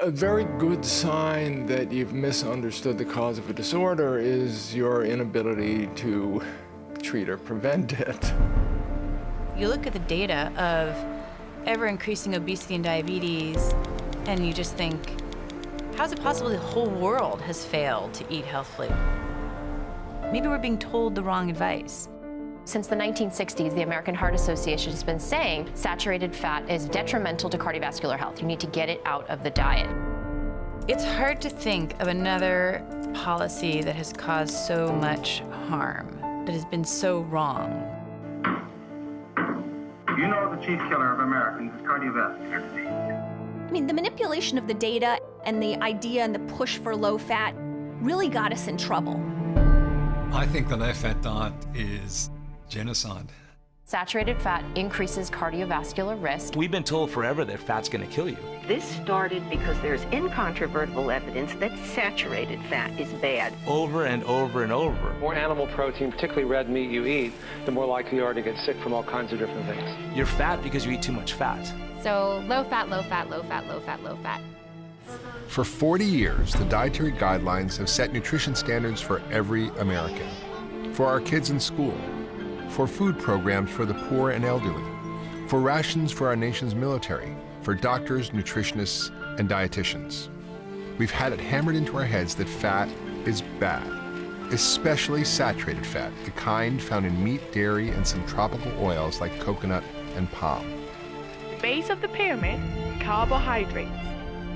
A very good sign that you've misunderstood the cause of a disorder is your inability to treat or prevent it. You look at the data of ever-increasing obesity and diabetes, and you just think, how is it possible the whole world has failed to eat healthfully? Maybe we're being told the wrong advice. Since the 1960s, the American Heart Association has been saying saturated fat is detrimental to cardiovascular health. You need to get it out of the diet. It's hard to think of another policy that has caused so much harm, that has been so wrong. You know the chief killer of Americans is cardiovascular disease. I mean, the manipulation of the data and the idea and the push for low fat really got us in trouble. I think the low-fat diet is genocide. Saturated fat increases cardiovascular risk. We've been told forever that fat's going to kill you. This started because there's incontrovertible evidence that saturated fat is bad. Over and over and over. The more animal protein, particularly red meat, you eat, the more likely you are to get sick from all kinds of different things. You're fat because you eat too much fat. So low fat, low fat, low fat, low fat, low fat. For 40 years, the dietary guidelines have set nutrition standards for every American, for our kids in school, for food programs for the poor and elderly, for rations for our nation's military, for doctors, nutritionists, and dietitians. We've had it hammered into our heads that fat is bad, especially saturated fat, the kind found in meat, dairy, and some tropical oils like coconut and palm. Base of the pyramid, carbohydrates.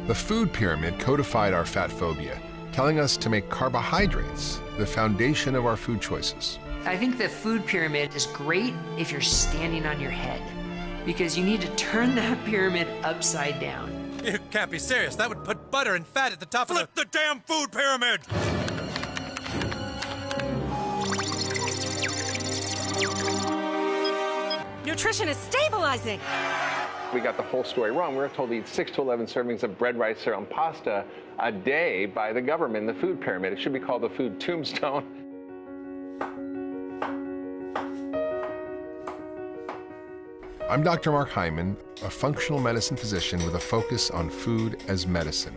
The food pyramid codified our fat phobia, telling us to make carbohydrates the foundation of our food choices. I think the food pyramid is great if you're standing on your head, because you need to turn that pyramid upside down. You can't be serious. That would put butter and fat at the top of the damn food pyramid! Nutrition is stabilizing. We got the whole story wrong. We were told to eat 6 to 11 servings of bread, rice, cereal, and pasta a day by the government in the food pyramid. It should be called the food tombstone. I'm Dr. Mark Hyman, a functional medicine physician with a focus on food as medicine.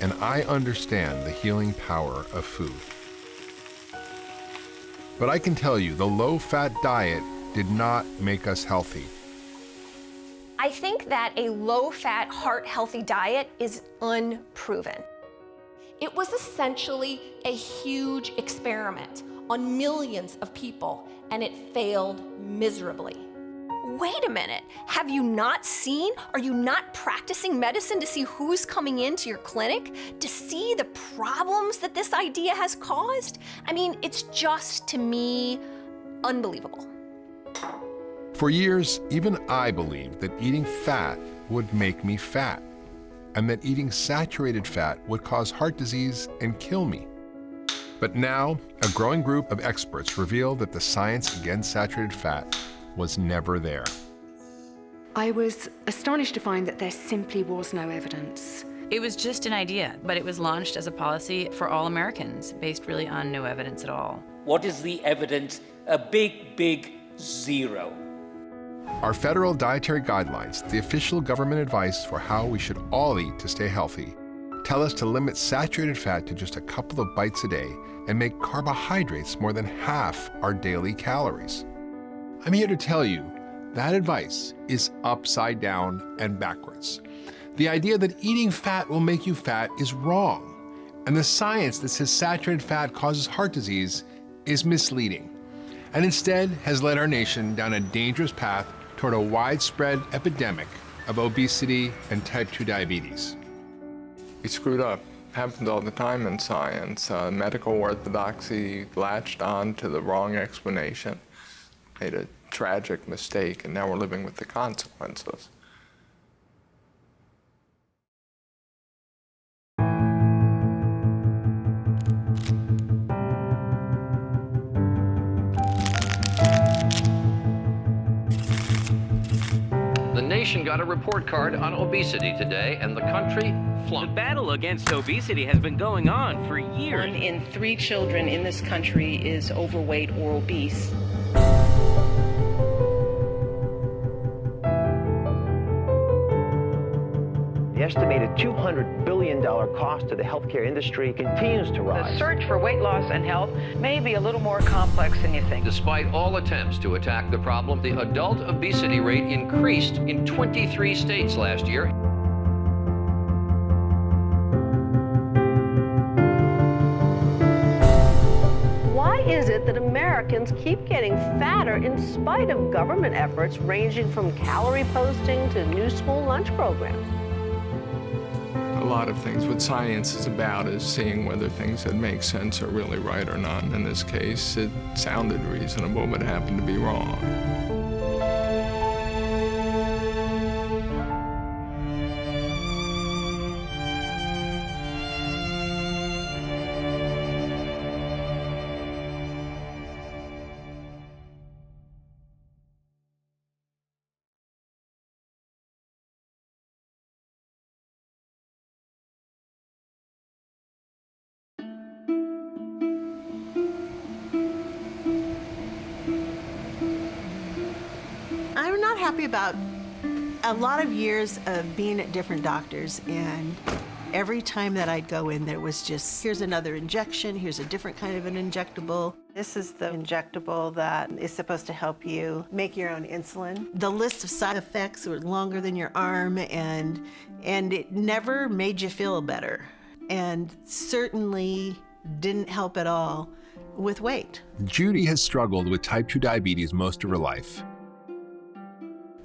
And I understand the healing power of food. But I can tell you, the low-fat diet did not make us healthy. I think that a low-fat, heart-healthy diet is unproven. It was essentially a huge experiment on millions of people, and it failed miserably. Wait a minute, have you not seen? Are you not practicing medicine to see who's coming into your clinic? To see the problems that this idea has caused? I mean, it's just, to me, unbelievable. For years, even I believed that eating fat would make me fat, and that eating saturated fat would cause heart disease and kill me. But now, a growing group of experts reveal that the science against saturated fat was never there. I was astonished to find that there simply was no evidence. It was just an idea, but it was launched as a policy for all Americans, based really on no evidence at all. What is the evidence? A big, big zero. Our federal dietary guidelines, the official government advice for how we should all eat to stay healthy, tell us to limit saturated fat to just a couple of bites a day and make carbohydrates more than half our daily calories. I'm here to tell you that advice is upside down and backwards. The idea that eating fat will make you fat is wrong, and the science that says saturated fat causes heart disease is misleading, and instead has led our nation down a dangerous path toward a widespread epidemic of obesity and type 2 diabetes. We screwed up. Happens all the time in science. Medical orthodoxy latched on to the wrong explanation, made a tragic mistake, and now we're living with the consequences. The nation got a report card on obesity today, and the country flunked. The battle against obesity has been going on for years. 1 in 3 children in this country is overweight or obese. The estimated $200 billion cost to the healthcare industry continues to rise. The search for weight loss and health may be a little more complex than you think. Despite all attempts to attack the problem, the adult obesity rate increased in 23 states last year. Why is it that Americans keep getting fatter in spite of government efforts ranging from calorie posting to new school lunch programs? A lot of things. What science is about is seeing whether things that make sense are really right or not. In this case, it sounded reasonable, but it happened to be wrong. I'm not happy about a lot of years of being at different doctors, and every time that I'd go in, there was just, here's another injection, here's a different kind of an injectable. This is the injectable that is supposed to help you make your own insulin. The list of side effects were longer than your arm, and it never made you feel better, and certainly didn't help at all with weight. Judy has struggled with type 2 diabetes most of her life.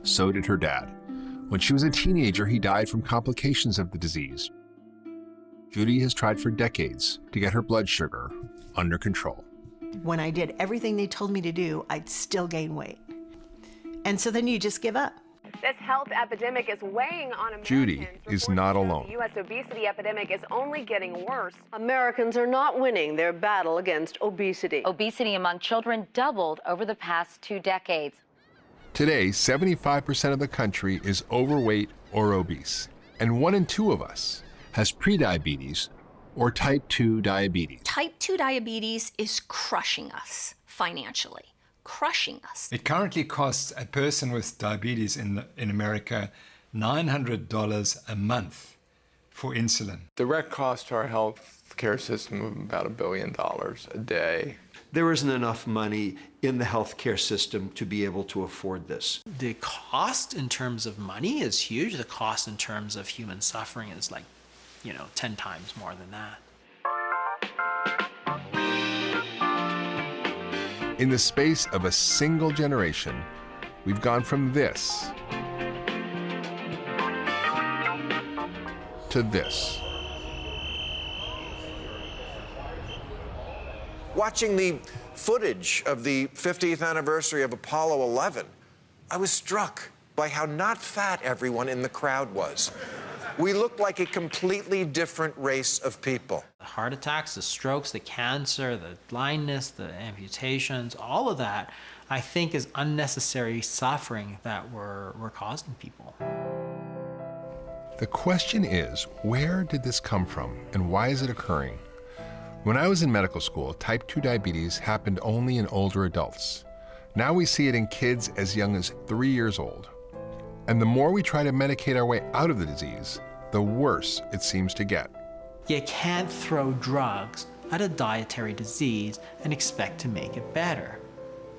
So did her dad. When she was a teenager, he died from complications of the disease. Judy has tried for decades to get her blood sugar under control. When I did everything they told me to do, I'd still gain weight. And so then you just give up. This health epidemic is weighing on Americans. Judy is not alone. The U.S. obesity epidemic is only getting worse. Americans are not winning their battle against obesity. Obesity among children doubled over the past 2 decades. Today, 75% of the country is overweight or obese, and 1 in 2 of us has prediabetes or type 2 diabetes. Type 2 diabetes is crushing us financially, crushing us. It currently costs a person with diabetes in America $900 a month for insulin. Direct cost to our health care system of about $1 billion a day. There isn't enough money in the healthcare system to be able to afford this. The cost in terms of money is huge. The cost in terms of human suffering is like, 10 times more than that. In the space of a single generation, we've gone from this to this. Watching the footage of the 50th anniversary of Apollo 11, I was struck by how not fat everyone in the crowd was. We looked like a completely different race of people. The heart attacks, the strokes, the cancer, the blindness, the amputations, all of that, I think, is unnecessary suffering that we're causing people. The question is, where did this come from and why is it occurring? When I was in medical school, type 2 diabetes happened only in older adults. Now we see it in kids as young as 3 years old. And the more we try to medicate our way out of the disease, the worse it seems to get. You can't throw drugs at a dietary disease and expect to make it better.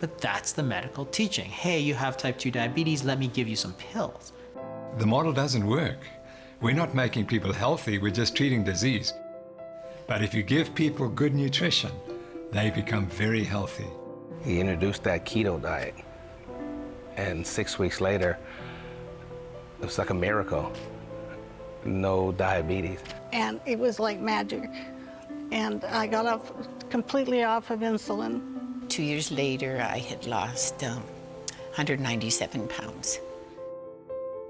But that's the medical teaching. Hey, you have type 2 diabetes, let me give you some pills. The model doesn't work. We're not making people healthy, we're just treating disease. But if you give people good nutrition, they become very healthy. He introduced that keto diet, and 6 weeks later, it was like a miracle. No diabetes. And it was like magic. And I got completely off of insulin. 2 years later, I had lost 197 pounds.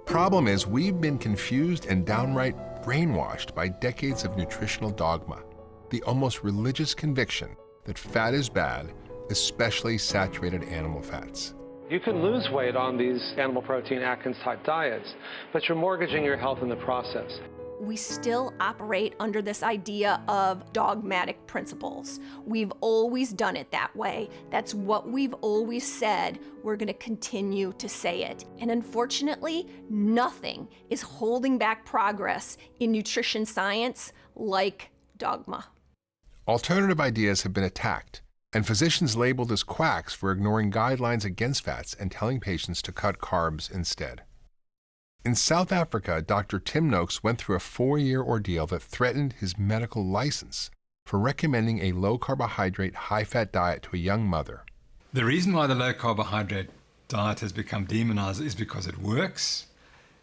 Problem is, we've been confused and downright brainwashed by decades of nutritional dogma, the almost religious conviction that fat is bad, especially saturated animal fats. You can lose weight on these animal protein Atkins type diets, but you're mortgaging your health in the process. we still operate under this idea of dogmatic principles. We've always done it that way. That's what we've always said. We're going to continue to say it. And unfortunately, nothing is holding back progress in nutrition science like dogma. Alternative ideas have been attacked, and physicians labeled as quacks for ignoring guidelines against fats and telling patients to cut carbs instead. In South Africa, Dr. Tim Noakes went through a 4-year ordeal that threatened his medical license for recommending a low-carbohydrate, high-fat diet to a young mother. The reason why the low-carbohydrate diet has become demonized is because it works,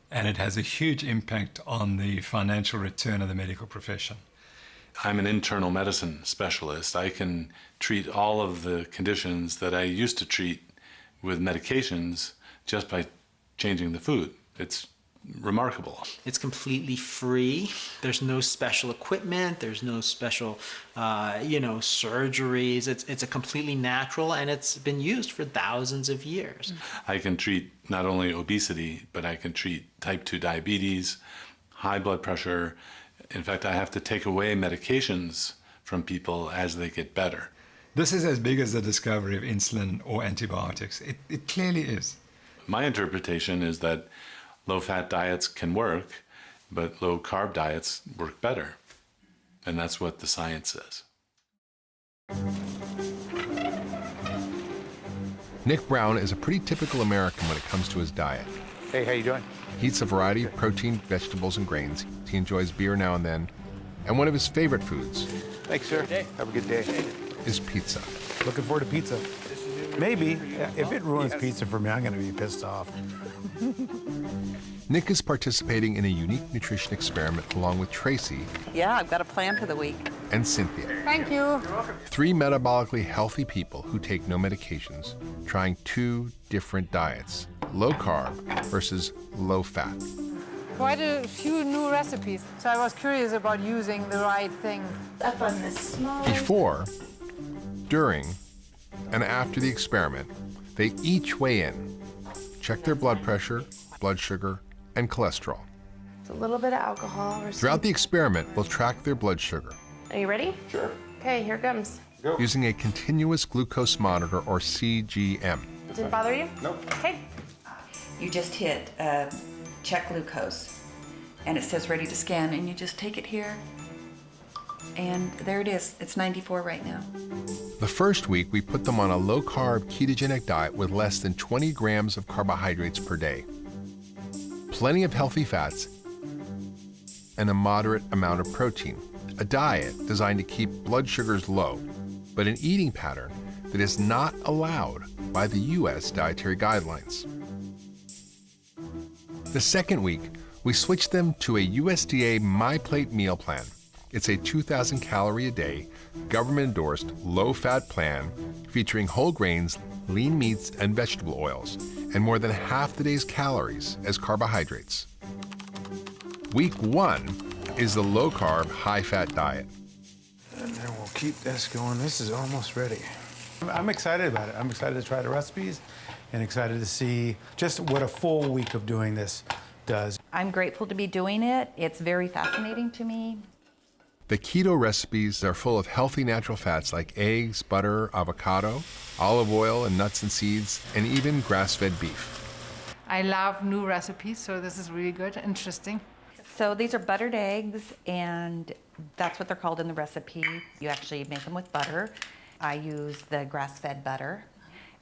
and it has a huge impact on the financial return of the medical profession. I'm an internal medicine specialist. I can treat all of the conditions that I used to treat with medications just by changing the food. It's remarkable. It's completely free. There's no special equipment. There's no special, surgeries. It's a completely natural, and it's been used for thousands of years. I can treat not only obesity, but I can treat type 2 diabetes, high blood pressure. In fact, I have to take away medications from people as they get better. This is as big as the discovery of insulin or antibiotics. It clearly is. My interpretation is that low-fat diets can work, but low-carb diets work better. And that's what the science says. Nick Brown is a pretty typical American when it comes to his diet. Hey, how you doing? He eats a variety of protein, vegetables, and grains. He enjoys beer now and then. And one of his favorite foods, Thanks, sir. Have a good day. is pizza. Looking forward to pizza. Maybe. If it ruins pizza for me, I'm going to be pissed off. Nick is participating in a unique nutrition experiment along with Tracy Yeah, I've got a plan for the week. and Cynthia. Thank you. 3 metabolically healthy people who take no medications, trying 2 different diets, low carb versus low fat. Quite a few new recipes, so I was curious about using the right thing. Up on the small. Before, during, and after the experiment, they each weigh in, check their blood pressure, blood sugar, and cholesterol. It's a little bit of alcohol. Throughout the experiment, we'll track their blood sugar. Are you ready? Sure. Okay, here comes. Go. Using a continuous glucose monitor, or CGM. Didn't bother you? Nope. Okay. You just hit check glucose, and it says ready to scan, and you just take it here, and there it is. It's 94 right now. The first week, we put them on a low-carb ketogenic diet with less than 20 grams of carbohydrates per day, plenty of healthy fats, and a moderate amount of protein. A diet designed to keep blood sugars low, but an eating pattern that is not allowed by the U.S. dietary guidelines. The second week, we switched them to a USDA MyPlate meal plan. It's a 2,000 calorie a day, government-endorsed, low-fat plan featuring whole grains, lean meats, and vegetable oils, and more than half the day's calories as carbohydrates. Week 1 is the low-carb, high-fat diet. And then we'll keep this going. This is almost ready. I'm excited about it. I'm excited to try the recipes and excited to see just what a full week of doing this does. I'm grateful to be doing it. It's very fascinating to me. The keto recipes are full of healthy natural fats like eggs, butter, avocado, olive oil, and nuts and seeds, and even grass-fed beef. I love new recipes, so this is really good, interesting. So these are buttered eggs, and that's what they're called in the recipe. You actually make them with butter. I use the grass-fed butter.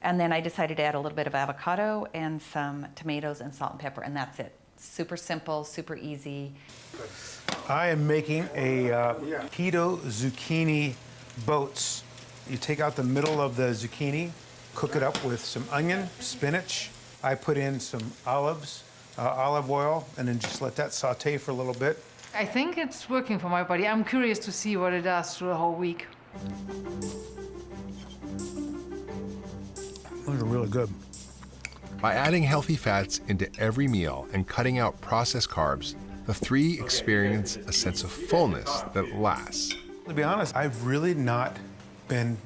And then I decided to add a little bit of avocado and some tomatoes and salt and pepper, and that's it. Super simple, super easy. I am making a keto zucchini boats. You take out the middle of the zucchini, cook it up with some onion, spinach. I put in some olive oil, and then just let that saute for a little bit. I think it's working for my body. I'm curious to see what it does through the whole week. Those are really good. By adding healthy fats into every meal and cutting out processed carbs, the 3 experience a sense of fullness that lasts. To be honest, I've really not been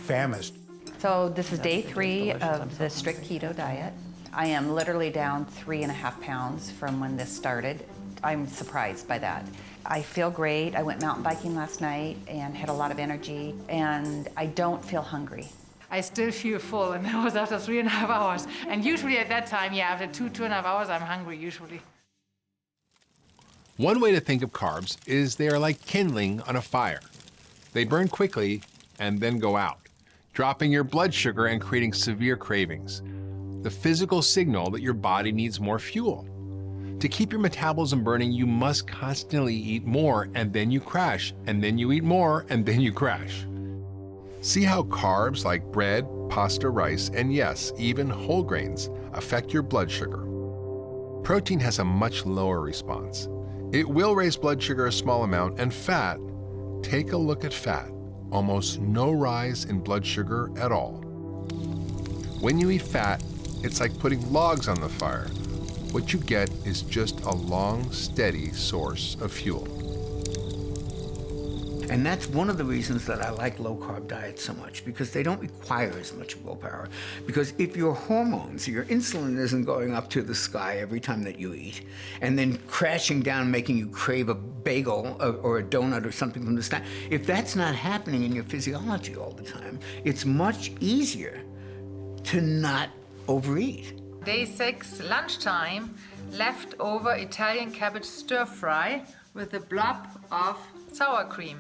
famished. So this is day 3 of the strict keto diet. I am literally down 3.5 pounds from when this started I'm surprised by that. I feel great. I went mountain biking last night and had a lot of energy, and I don't feel hungry. I still feel full, and that was after 3.5 hours. And usually at that time, yeah, after 2.5 hours, I'm hungry usually. One way to think of carbs is they are like kindling on a fire. They burn quickly and then go out, dropping your blood sugar and creating severe cravings. The physical signal that your body needs more fuel. To keep your metabolism burning, you must constantly eat more, and then you crash, and then you eat more, and then you crash. See how carbs like bread, pasta, rice, and yes, even whole grains affect your blood sugar. Protein has a much lower response. It will raise blood sugar a small amount, and fat, take a look at fat. Almost no rise in blood sugar at all. When you eat fat, it's like putting logs on the fire. What you get is just a long, steady source of fuel. And that's one of the reasons that I like low-carb diets so much, because they don't require as much willpower. Because if your hormones, your insulin isn't going up to the sky every time that you eat, and then crashing down, making you crave a bagel or a donut or something from the snack, if that's not happening in your physiology all the time, it's much easier to not overeat. Day 6, lunchtime, leftover Italian cabbage stir fry with a blob of sour cream.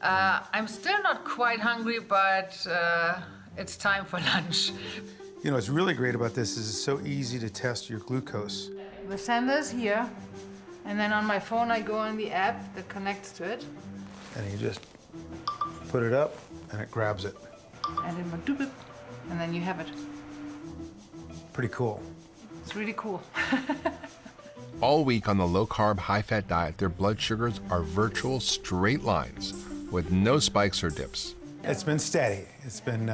I'm still not quite hungry, but it's time for lunch. You know, what's really great about this is it's so easy to test your glucose. The sender is here, and then on my phone I go on the app that connects to it. And you just put it up, and it grabs it. And then doop it, and then you have it. Pretty cool. It's really cool. All week on the low-carb, high-fat diet, their blood sugars are virtual straight lines with no spikes or dips. It's been steady. It's been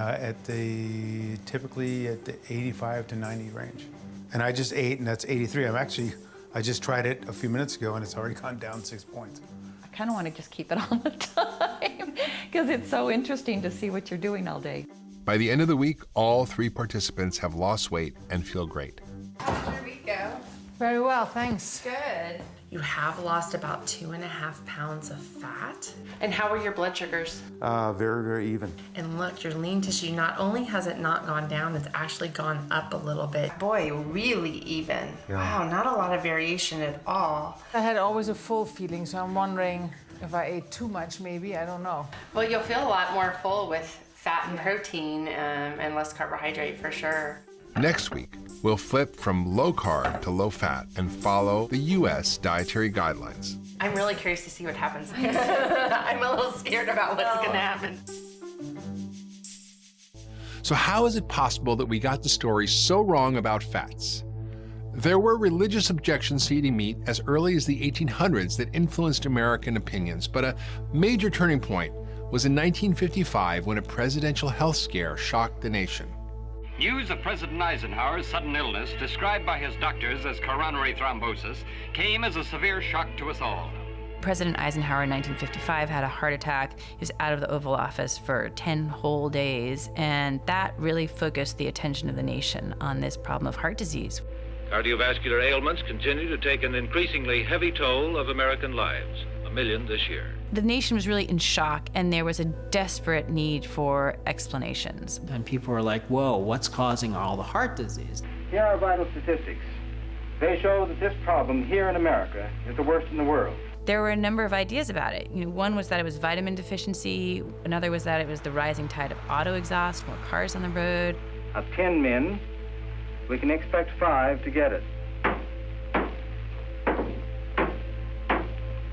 typically at the 85 to 90 range. And I just ate, and that's 83. I just tried it a few minutes ago, and it's already gone down 6 points. I kind of want to just keep it all the time because it's so interesting to see what you're doing all day. By the end of the week, all 3 participants have lost weight and feel great. How's your week go? Very well, thanks. Good. You have lost about 2.5 pounds of fat. And how are your blood sugars? Very, very even. And look, your lean tissue, not only has it not gone down, it's actually gone up a little bit. Boy, really even. Yeah. Wow, not a lot of variation at all. I had always a full feeling, so I'm wondering if I ate too much, maybe, I don't know. Well, you'll feel a lot more full with fat and protein and less carbohydrate for sure. Next week, we'll flip from low carb to low fat and follow the U.S. dietary guidelines. I'm really curious to see what happens. I'm a little scared about what's going to happen. So how is it possible that we got the story so wrong about fats? There were religious objections to eating meat as early as the 1800s that influenced American opinions, but a major turning point was in 1955 when a presidential health scare shocked the nation. News of President Eisenhower's sudden illness, described by his doctors as coronary thrombosis, came as a severe shock to us all. President Eisenhower in 1955 had a heart attack. He was out of the Oval Office for 10 whole days, and that really focused the attention of the nation on this problem of heart disease. Cardiovascular ailments continue to take an increasingly heavy toll of American lives, 1 million this year. The nation was really in shock, and there was a desperate need for explanations. And people were like, whoa, what's causing all the heart disease? Here are vital statistics. They show that this problem here in America is the worst in the world. There were a number of ideas about it. One was that it was vitamin deficiency. Another was that it was the rising tide of auto exhaust, more cars on the road. Of 10 men, we can expect 5 to get it.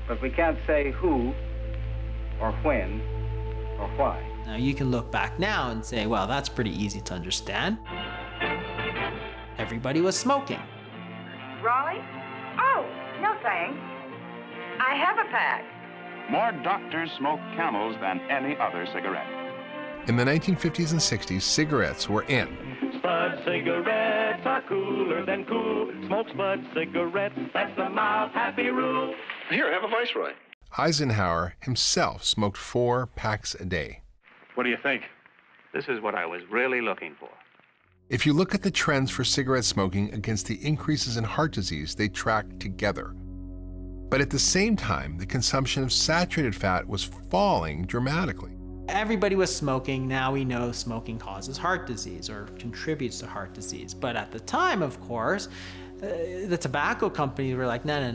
But we can't say who, or when, or why. Now you can look back now and say, well, that's pretty easy to understand. Everybody was smoking. Raleigh? Oh, no thanks. I have a pack. More doctors smoke Camels than any other cigarette. In the 1950s and 60s, cigarettes were in. Spud cigarettes are cooler than cool. Smoke Spud cigarettes, that's the mild, happy rule. Here, have a Viceroy. Eisenhower himself smoked 4 packs a day. What do you think? This is what I was really looking for. If you look at the trends for cigarette smoking against the increases in heart disease, they track together. But at the same time, the consumption of saturated fat was falling dramatically. Everybody was smoking. Now we know smoking causes heart disease or contributes to heart disease. But at the time, of course, the tobacco companies were like, no.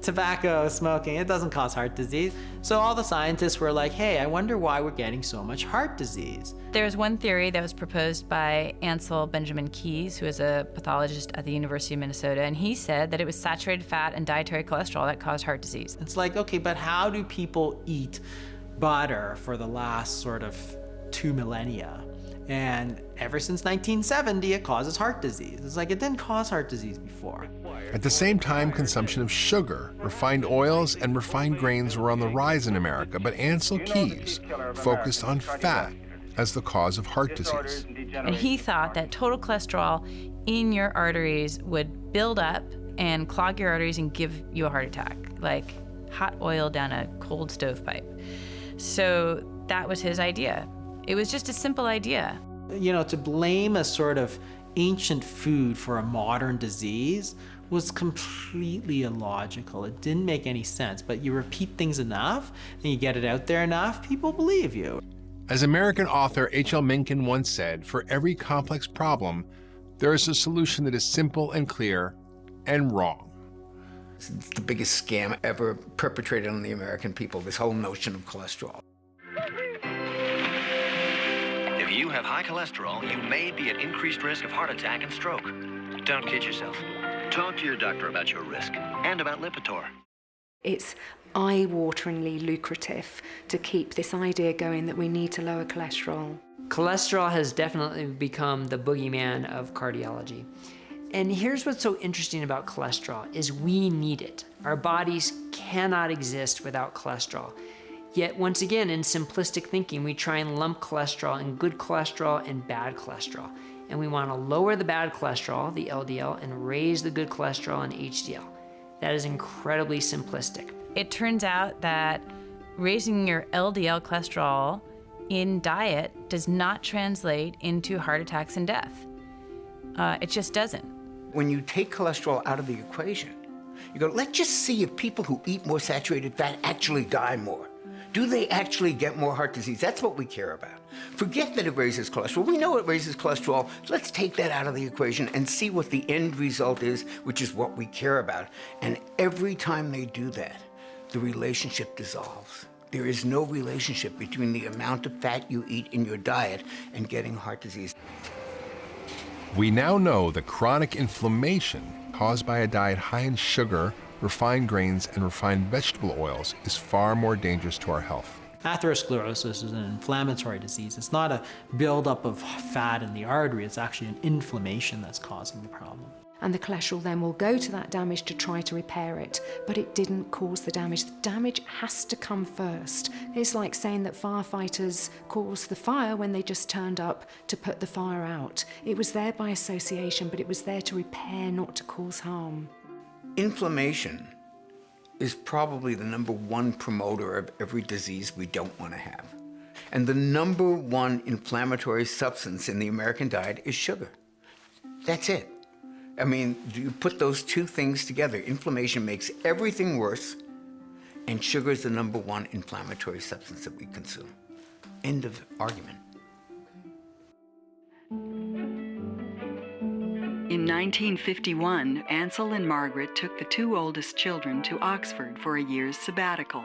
Tobacco, smoking, it doesn't cause heart disease. So all the scientists were like, hey, I wonder why we're getting so much heart disease. There's one theory that was proposed by Ansel Benjamin Keyes, who is a pathologist at the University of Minnesota, and he said that it was saturated fat and dietary cholesterol that caused heart disease. It's like, okay, but how do people eat butter for the last sort of 2 millennia? And ever since 1970, it causes heart disease. It's like it didn't cause heart disease before. At the same time, consumption of sugar, refined oils, and refined grains were on the rise in America, but Ansel Keyes focused on fat as the cause of heart disease. And he thought that total cholesterol in your arteries would build up and clog your arteries and give you a heart attack, like hot oil down a cold stovepipe. So that was his idea. It was just a simple idea. You know, to blame a sort of ancient food for a modern disease was completely illogical. It didn't make any sense, but you repeat things enough and you get it out there enough, people believe you. As American author H.L. Mencken once said, for every complex problem, there is a solution that is simple and clear and wrong. It's the biggest scam ever perpetrated on the American people, this whole notion of cholesterol. If you have high cholesterol, you may be at increased risk of heart attack and stroke. Don't kid yourself. Talk to your doctor about your risk and about Lipitor. It's eye-wateringly lucrative to keep this idea going that we need to lower cholesterol. Cholesterol has definitely become the boogeyman of cardiology. And here's what's so interesting about cholesterol is we need it. Our bodies cannot exist without cholesterol. Yet once again, in simplistic thinking, we try and lump cholesterol in good cholesterol and bad cholesterol. And we want to lower the bad cholesterol, the LDL, and raise the good cholesterol and HDL. That is incredibly simplistic. It turns out that raising your LDL cholesterol in diet does not translate into heart attacks and death. It just doesn't. When you take cholesterol out of the equation, you go, let's just see if people who eat more saturated fat actually die more. Do they actually get more heart disease? That's what we care about. Forget that it raises cholesterol. We know it raises cholesterol. Let's take that out of the equation and see what the end result is, which is what we care about. And every time they do that, the relationship dissolves. There is no relationship between the amount of fat you eat in your diet and getting heart disease. We now know that chronic inflammation caused by a diet high in sugar, refined grains, and refined vegetable oils is far more dangerous to our health. Atherosclerosis is an inflammatory disease. It's not a buildup of fat in the artery, it's actually an inflammation that's causing the problem. And the cholesterol then will go to that damage to try to repair it, but it didn't cause the damage. The damage has to come first. It's like saying that firefighters caused the fire when they just turned up to put the fire out. It was there by association, but it was there to repair, not to cause harm. Inflammation is probably the #1 promoter of every disease we don't want to have. And the #1 inflammatory substance in the American diet is sugar. That's it. I mean, you put those two things together, inflammation makes everything worse, and sugar is the #1 inflammatory substance that we consume. End of argument. In 1951, Ansel and Margaret took the 2 oldest children to Oxford for a year's sabbatical.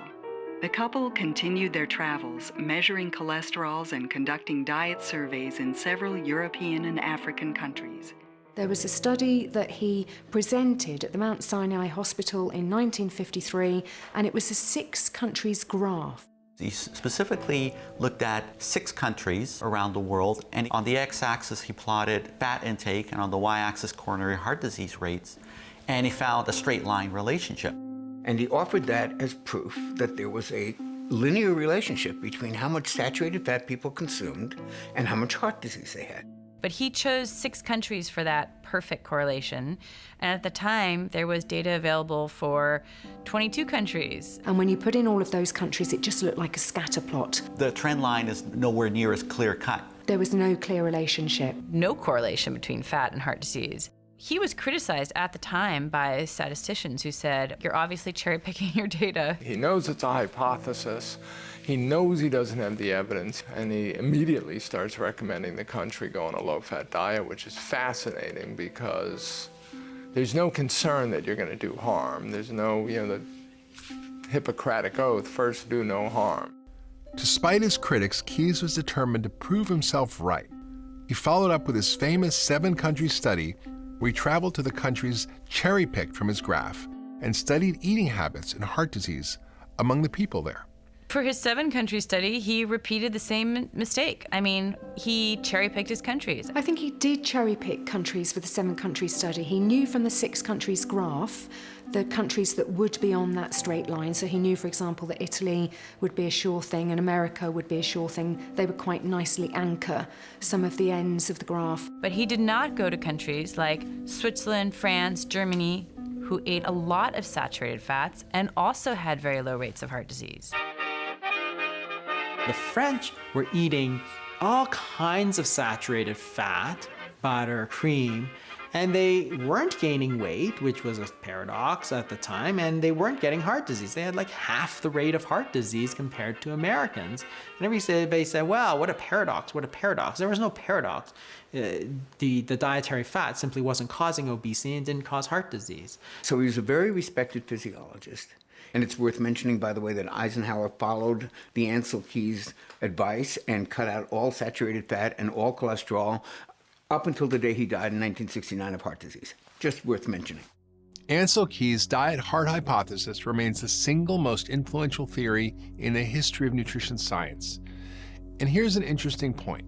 The couple continued their travels, measuring cholesterols and conducting diet surveys in several European and African countries. There was a study that he presented at the Mount Sinai Hospital in 1953, and it was a 6 countries graph. He specifically looked at 6 countries around the world, and on the x-axis he plotted fat intake, and on the y-axis coronary heart disease rates, and he found a straight line relationship. And he offered that as proof that there was a linear relationship between how much saturated fat people consumed and how much heart disease they had. But he chose 6 countries for that perfect correlation. And at the time, there was data available for 22 countries. And when you put in all of those countries, it just looked like a scatter plot. The trend line is nowhere near as clear cut. There was no clear relationship. No correlation between fat and heart disease. He was criticized at the time by statisticians who said, you're obviously cherry-picking your data. He knows it's a hypothesis. He knows he doesn't have the evidence, and he immediately starts recommending the country go on a low-fat diet, which is fascinating because there's no concern that you're going to do harm. There's no, the Hippocratic oath, first do no harm. Despite his critics, Keyes was determined to prove himself right. He followed up with his famous 7-country study where he traveled to the countries cherry-picked from his graph and studied eating habits and heart disease among the people there. For his 7-country study, he repeated the same mistake. I mean, he cherry-picked his countries. I think he did cherry-pick countries for the 7-country study. He knew from the 6 countries graph the countries that would be on that straight line. So he knew, for example, that Italy would be a sure thing and America would be a sure thing. They would quite nicely anchor some of the ends of the graph. But he did not go to countries like Switzerland, France, Germany, who ate a lot of saturated fats and also had very low rates of heart disease. The French were eating all kinds of saturated fat, butter, cream, and they weren't gaining weight, which was a paradox at the time, and they weren't getting heart disease. They had like half the rate of heart disease compared to Americans. And everybody said, well, what a paradox, what a paradox. There was no paradox. The dietary fat simply wasn't causing obesity and didn't cause heart disease. So he was a very respected physiologist. And it's worth mentioning, by the way, that Eisenhower followed the Ansel-Keys advice and cut out all saturated fat and all cholesterol up until the day he died in 1969 of heart disease. Just worth mentioning. Ansel-Keys' diet-heart hypothesis remains the single most influential theory in the history of nutrition science. And here's an interesting point.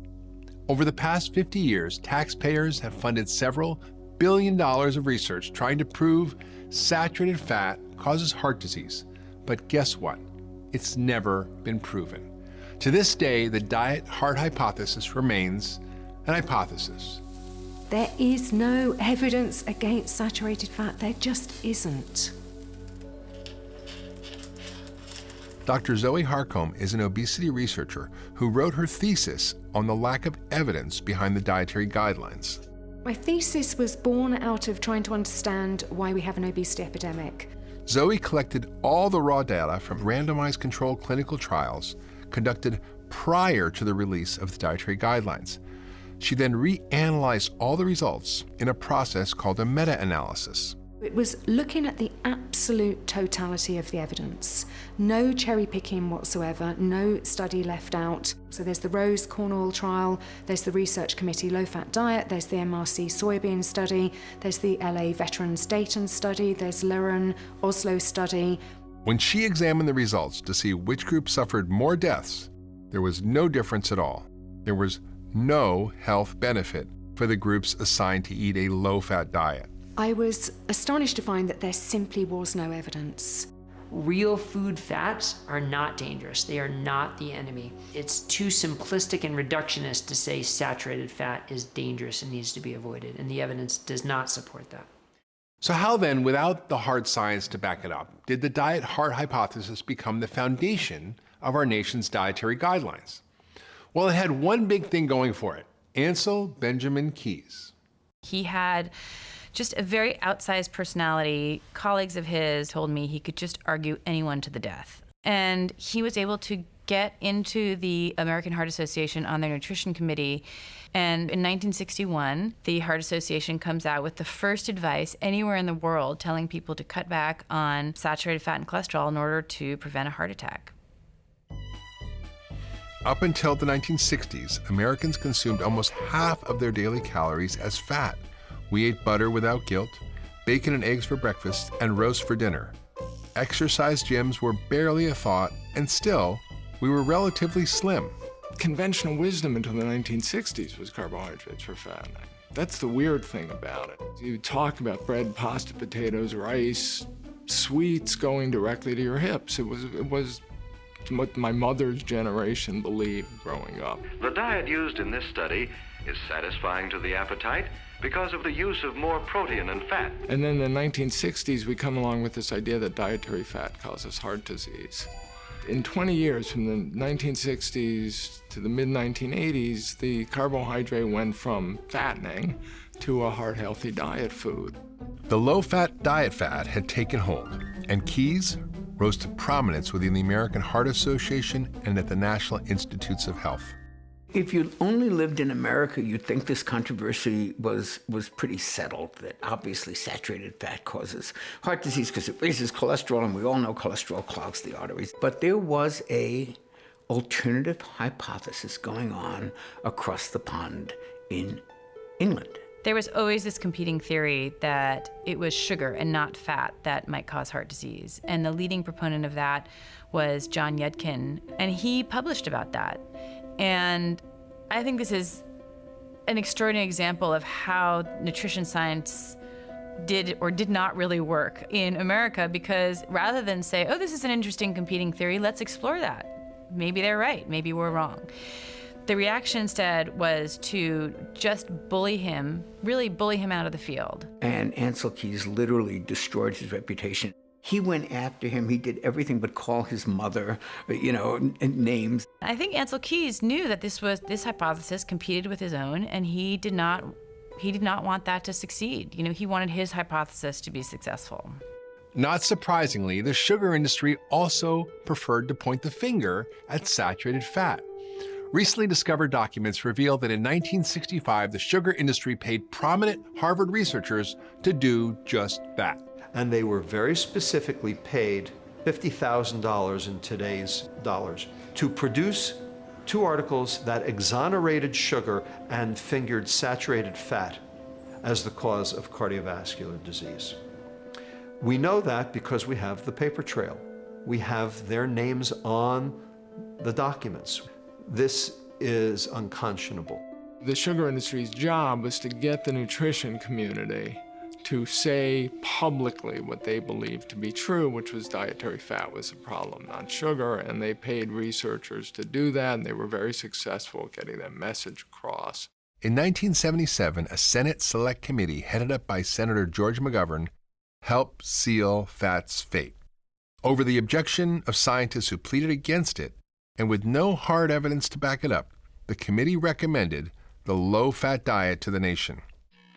Over the past 50 years, taxpayers have funded several $1 billion of research trying to prove saturated fat causes heart disease. But guess what? It's never been proven. To this day, the diet-heart hypothesis remains an hypothesis. There is no evidence against saturated fat. There just isn't. Dr. Zoe Harcombe is an obesity researcher who wrote her thesis on the lack of evidence behind the dietary guidelines. My thesis was born out of trying to understand why we have an obesity epidemic. Zoe collected all the raw data from randomized controlled clinical trials conducted prior to the release of the dietary guidelines. She then reanalyzed all the results in a process called a meta-analysis. It was looking at the absolute totality of the evidence. No cherry picking whatsoever, no study left out. So there's the Rose corn oil trial, there's the Research Committee low-fat diet, there's the MRC soybean study, there's the LA Veterans Dayton study, there's Leuren Oslo study. When she examined the results to see which group suffered more deaths, there was no difference at all. There was no health benefit for the groups assigned to eat a low-fat diet. I was astonished to find that there simply was no evidence. Real food fats are not dangerous. They are not the enemy. It's too simplistic and reductionist to say saturated fat is dangerous and needs to be avoided, and the evidence does not support that. So how then, without the hard science to back it up, did the diet-heart hypothesis become the foundation of our nation's dietary guidelines? Well, it had one big thing going for it: Ansel Benjamin Keys. He had just a very outsized personality. Colleagues of his told me he could just argue anyone to the death. And he was able to get into the American Heart Association on their nutrition committee. And in 1961, the Heart Association comes out with the first advice anywhere in the world telling people to cut back on saturated fat and cholesterol in order to prevent a heart attack. Up until the 1960s, Americans consumed almost half of their daily calories as fat. We ate butter without guilt, bacon and eggs for breakfast, and roast for dinner. Exercise gyms were barely a thought, and still, we were relatively slim. Conventional wisdom until the 1960s was carbohydrates for fat. That's the weird thing about it. You talk about bread, pasta, potatoes, rice, sweets going directly to your hips. It was what my mother's generation believed growing up. The diet used in this study is satisfying to the appetite because of the use of more protein and fat. And then in the 1960s, we come along with this idea that dietary fat causes heart disease. In 20 years, from the 1960s to the mid-1980s, the carbohydrate went from fattening to a heart-healthy diet food. The low-fat diet fad had taken hold, and Keyes rose to prominence within the American Heart Association and at the National Institutes of Health. If you only lived in America, you'd think this controversy was pretty settled, that obviously saturated fat causes heart disease because it raises cholesterol, and we all know cholesterol clogs the arteries. But there was a alternative hypothesis going on across the pond in England. There was always this competing theory that it was sugar and not fat that might cause heart disease. And the leading proponent of that was John Yudkin, and he published about that. And I think this is an extraordinary example of how nutrition science did or did not really work in America, because rather than say, oh, this is an interesting competing theory, let's explore that. Maybe they're right, maybe we're wrong. The reaction instead was to just bully him, really bully him out of the field. And Ancel Keys literally destroyed his reputation. He went after him. He did everything but call his mother, names. I think Ancel Keys knew that this hypothesis competed with his own, and he did not want that to succeed. He wanted his hypothesis to be successful. Not surprisingly, the sugar industry also preferred to point the finger at saturated fat. Recently discovered documents reveal that in 1965, the sugar industry paid prominent Harvard researchers to do just that. And they were very specifically paid $50,000 in today's dollars to produce 2 articles that exonerated sugar and fingered saturated fat as the cause of cardiovascular disease. We know that because we have the paper trail. We have their names on the documents. This is unconscionable. The sugar industry's job was to get the nutrition community to say publicly what they believed to be true, which was dietary fat was a problem, not sugar, and they paid researchers to do that, and they were very successful at getting that message across. In 1977, a Senate Select Committee headed up by Senator George McGovern helped seal fat's fate. Over the objection of scientists who pleaded against it, and with no hard evidence to back it up, the committee recommended the low-fat diet to the nation.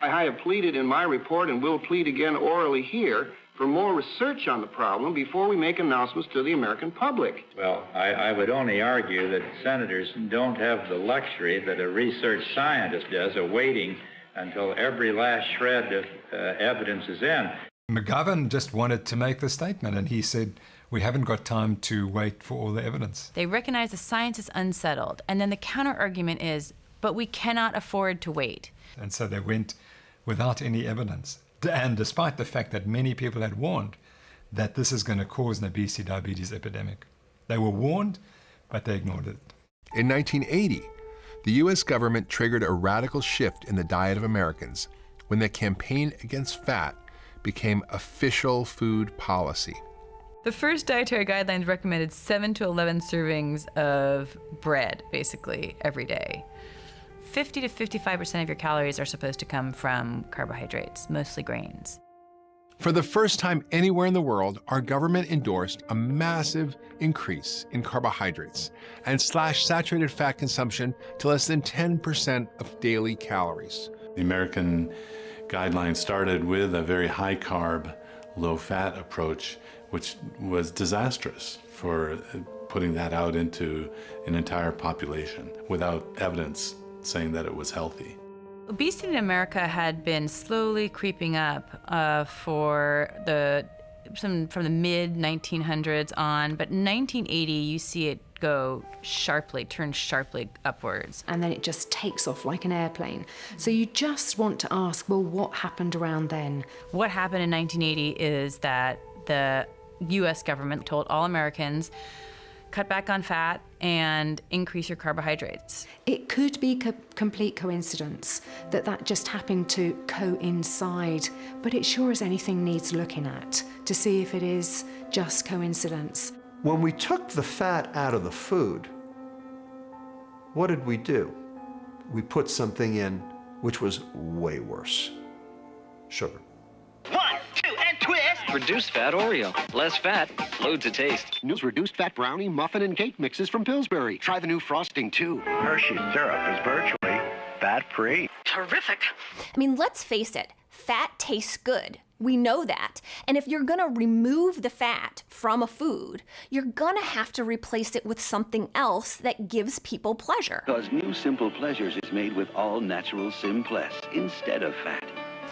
I have pleaded in my report and will plead again orally here for more research on the problem before we make announcements to the American public. Well, I would only argue that senators don't have the luxury that a research scientist does of waiting until every last shred of evidence is in. McGovern just wanted to make the statement, and he said, we haven't got time to wait for all the evidence. They recognize the science is unsettled, and then the counter-argument is, but we cannot afford to wait. And so they went without any evidence. And despite the fact that many people had warned that this is going to cause an obesity diabetes epidemic. They were warned, but they ignored it. In 1980, the U.S. government triggered a radical shift in the diet of Americans when the campaign against fat became official food policy. The first dietary guidelines recommended 7 to 11 servings of bread, basically, every day. 50 to 55% of your calories are supposed to come from carbohydrates, mostly grains. For the first time anywhere in the world, our government endorsed a massive increase in carbohydrates and slashed saturated fat consumption to less than 10% of daily calories. The American guidelines started with a very high-carb, low-fat approach, which was disastrous for putting that out into an entire population without evidence saying that it was healthy. Obesity in America had been slowly creeping up from the mid-1900s on, but in 1980 you see it turn sharply upwards. And then it just takes off like an airplane. So you just want to ask, well, what happened around then? What happened in 1980 is that the US government told all Americans, cut back on fat and increase your carbohydrates. It could be complete coincidence that just happened to coincide, but it sure as anything needs looking at to see if it is just coincidence. When we took the fat out of the food, what did we do? We put something in which was way worse: sugar. 1, 2, and Twist! Reduced fat Oreo. Less fat, loads of taste. New reduced fat brownie, muffin, and cake mixes from Pillsbury. Try the new frosting, too. Hershey's syrup is virtually fat-free. Terrific. I mean, let's face it, fat tastes good. We know that. And if you're gonna remove the fat from a food, you're gonna have to replace it with something else that gives people pleasure. Because new Simple Pleasures is made with all natural Simplest instead of fat.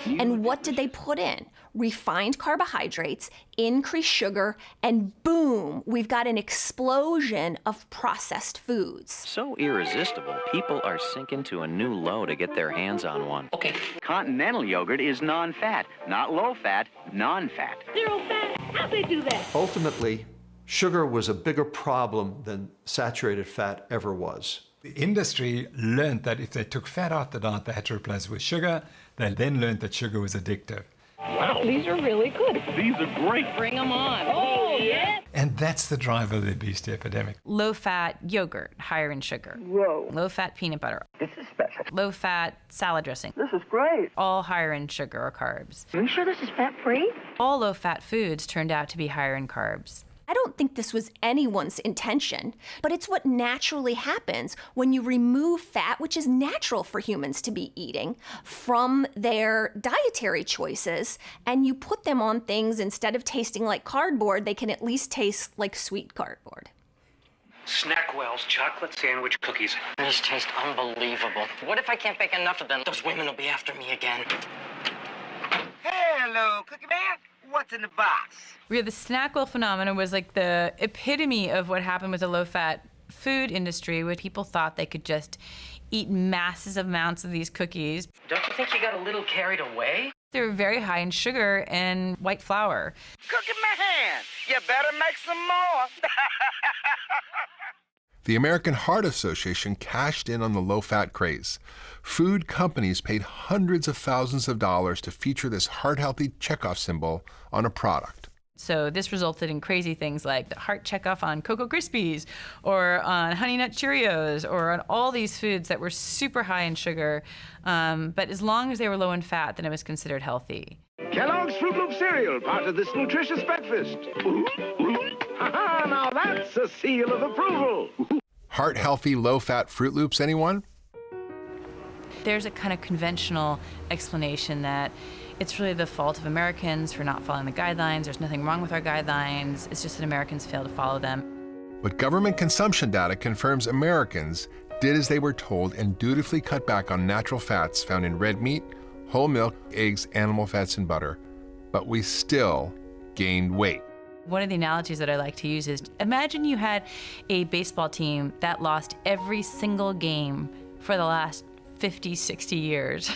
And what did they put in? Refined carbohydrates, increased sugar, and boom, we've got an explosion of processed foods. So irresistible, people are sinking to a new low to get their hands on one. Okay. Continental yogurt is non-fat, not low-fat, non-fat. Zero fat? How'd they do that? Ultimately, sugar was a bigger problem than saturated fat ever was. The industry learned that if they took fat out the diet, they had to replace it with sugar. They then learned that sugar was addictive. Wow, these are really good. These are great. Bring them on. Oh, yeah. And that's the driver of the obesity epidemic. Low-fat yogurt, higher in sugar. Whoa. Low-fat peanut butter. This is special. Low-fat salad dressing. This is great. All higher in sugar or carbs. Are you sure this is fat-free? All low-fat foods turned out to be higher in carbs. I don't think this was anyone's intention, but it's what naturally happens when you remove fat, which is natural for humans to be eating, from their dietary choices, and you put them on things instead of tasting like cardboard, they can at least taste like sweet cardboard. Snackwell's chocolate sandwich cookies. These taste unbelievable. What if I can't bake enough of them? Those women will be after me again. Hello, Cookie Man. What's in the box? The Snackwell phenomenon was like the epitome of what happened with the low-fat food industry, where people thought they could just eat massive amounts of these cookies. Don't you think you got a little carried away? They were very high in sugar and white flour. Cookie Man, you better make some more. The American Heart Association cashed in on the low-fat craze. Food companies paid hundreds of thousands of dollars to feature this heart-healthy checkoff symbol on a product. So this resulted in crazy things like the heart checkoff on Cocoa Krispies or on Honey Nut Cheerios or on all these foods that were super high in sugar. But as long as they were low in fat, then it was considered healthy. Kellogg's Fruit Loop cereal, part of this nutritious breakfast. Ha-ha, now that's a seal of approval. Heart-healthy, low-fat Fruit Loops, anyone? There's a kind of conventional explanation that it's really the fault of Americans for not following the guidelines. There's nothing wrong with our guidelines. It's just that Americans fail to follow them. But government consumption data confirms Americans did as they were told and dutifully cut back on natural fats found in red meat, whole milk, eggs, animal fats, and butter. But we still gained weight. One of the analogies that I like to use is, imagine you had a baseball team that lost every single game for the last 50, 60 years.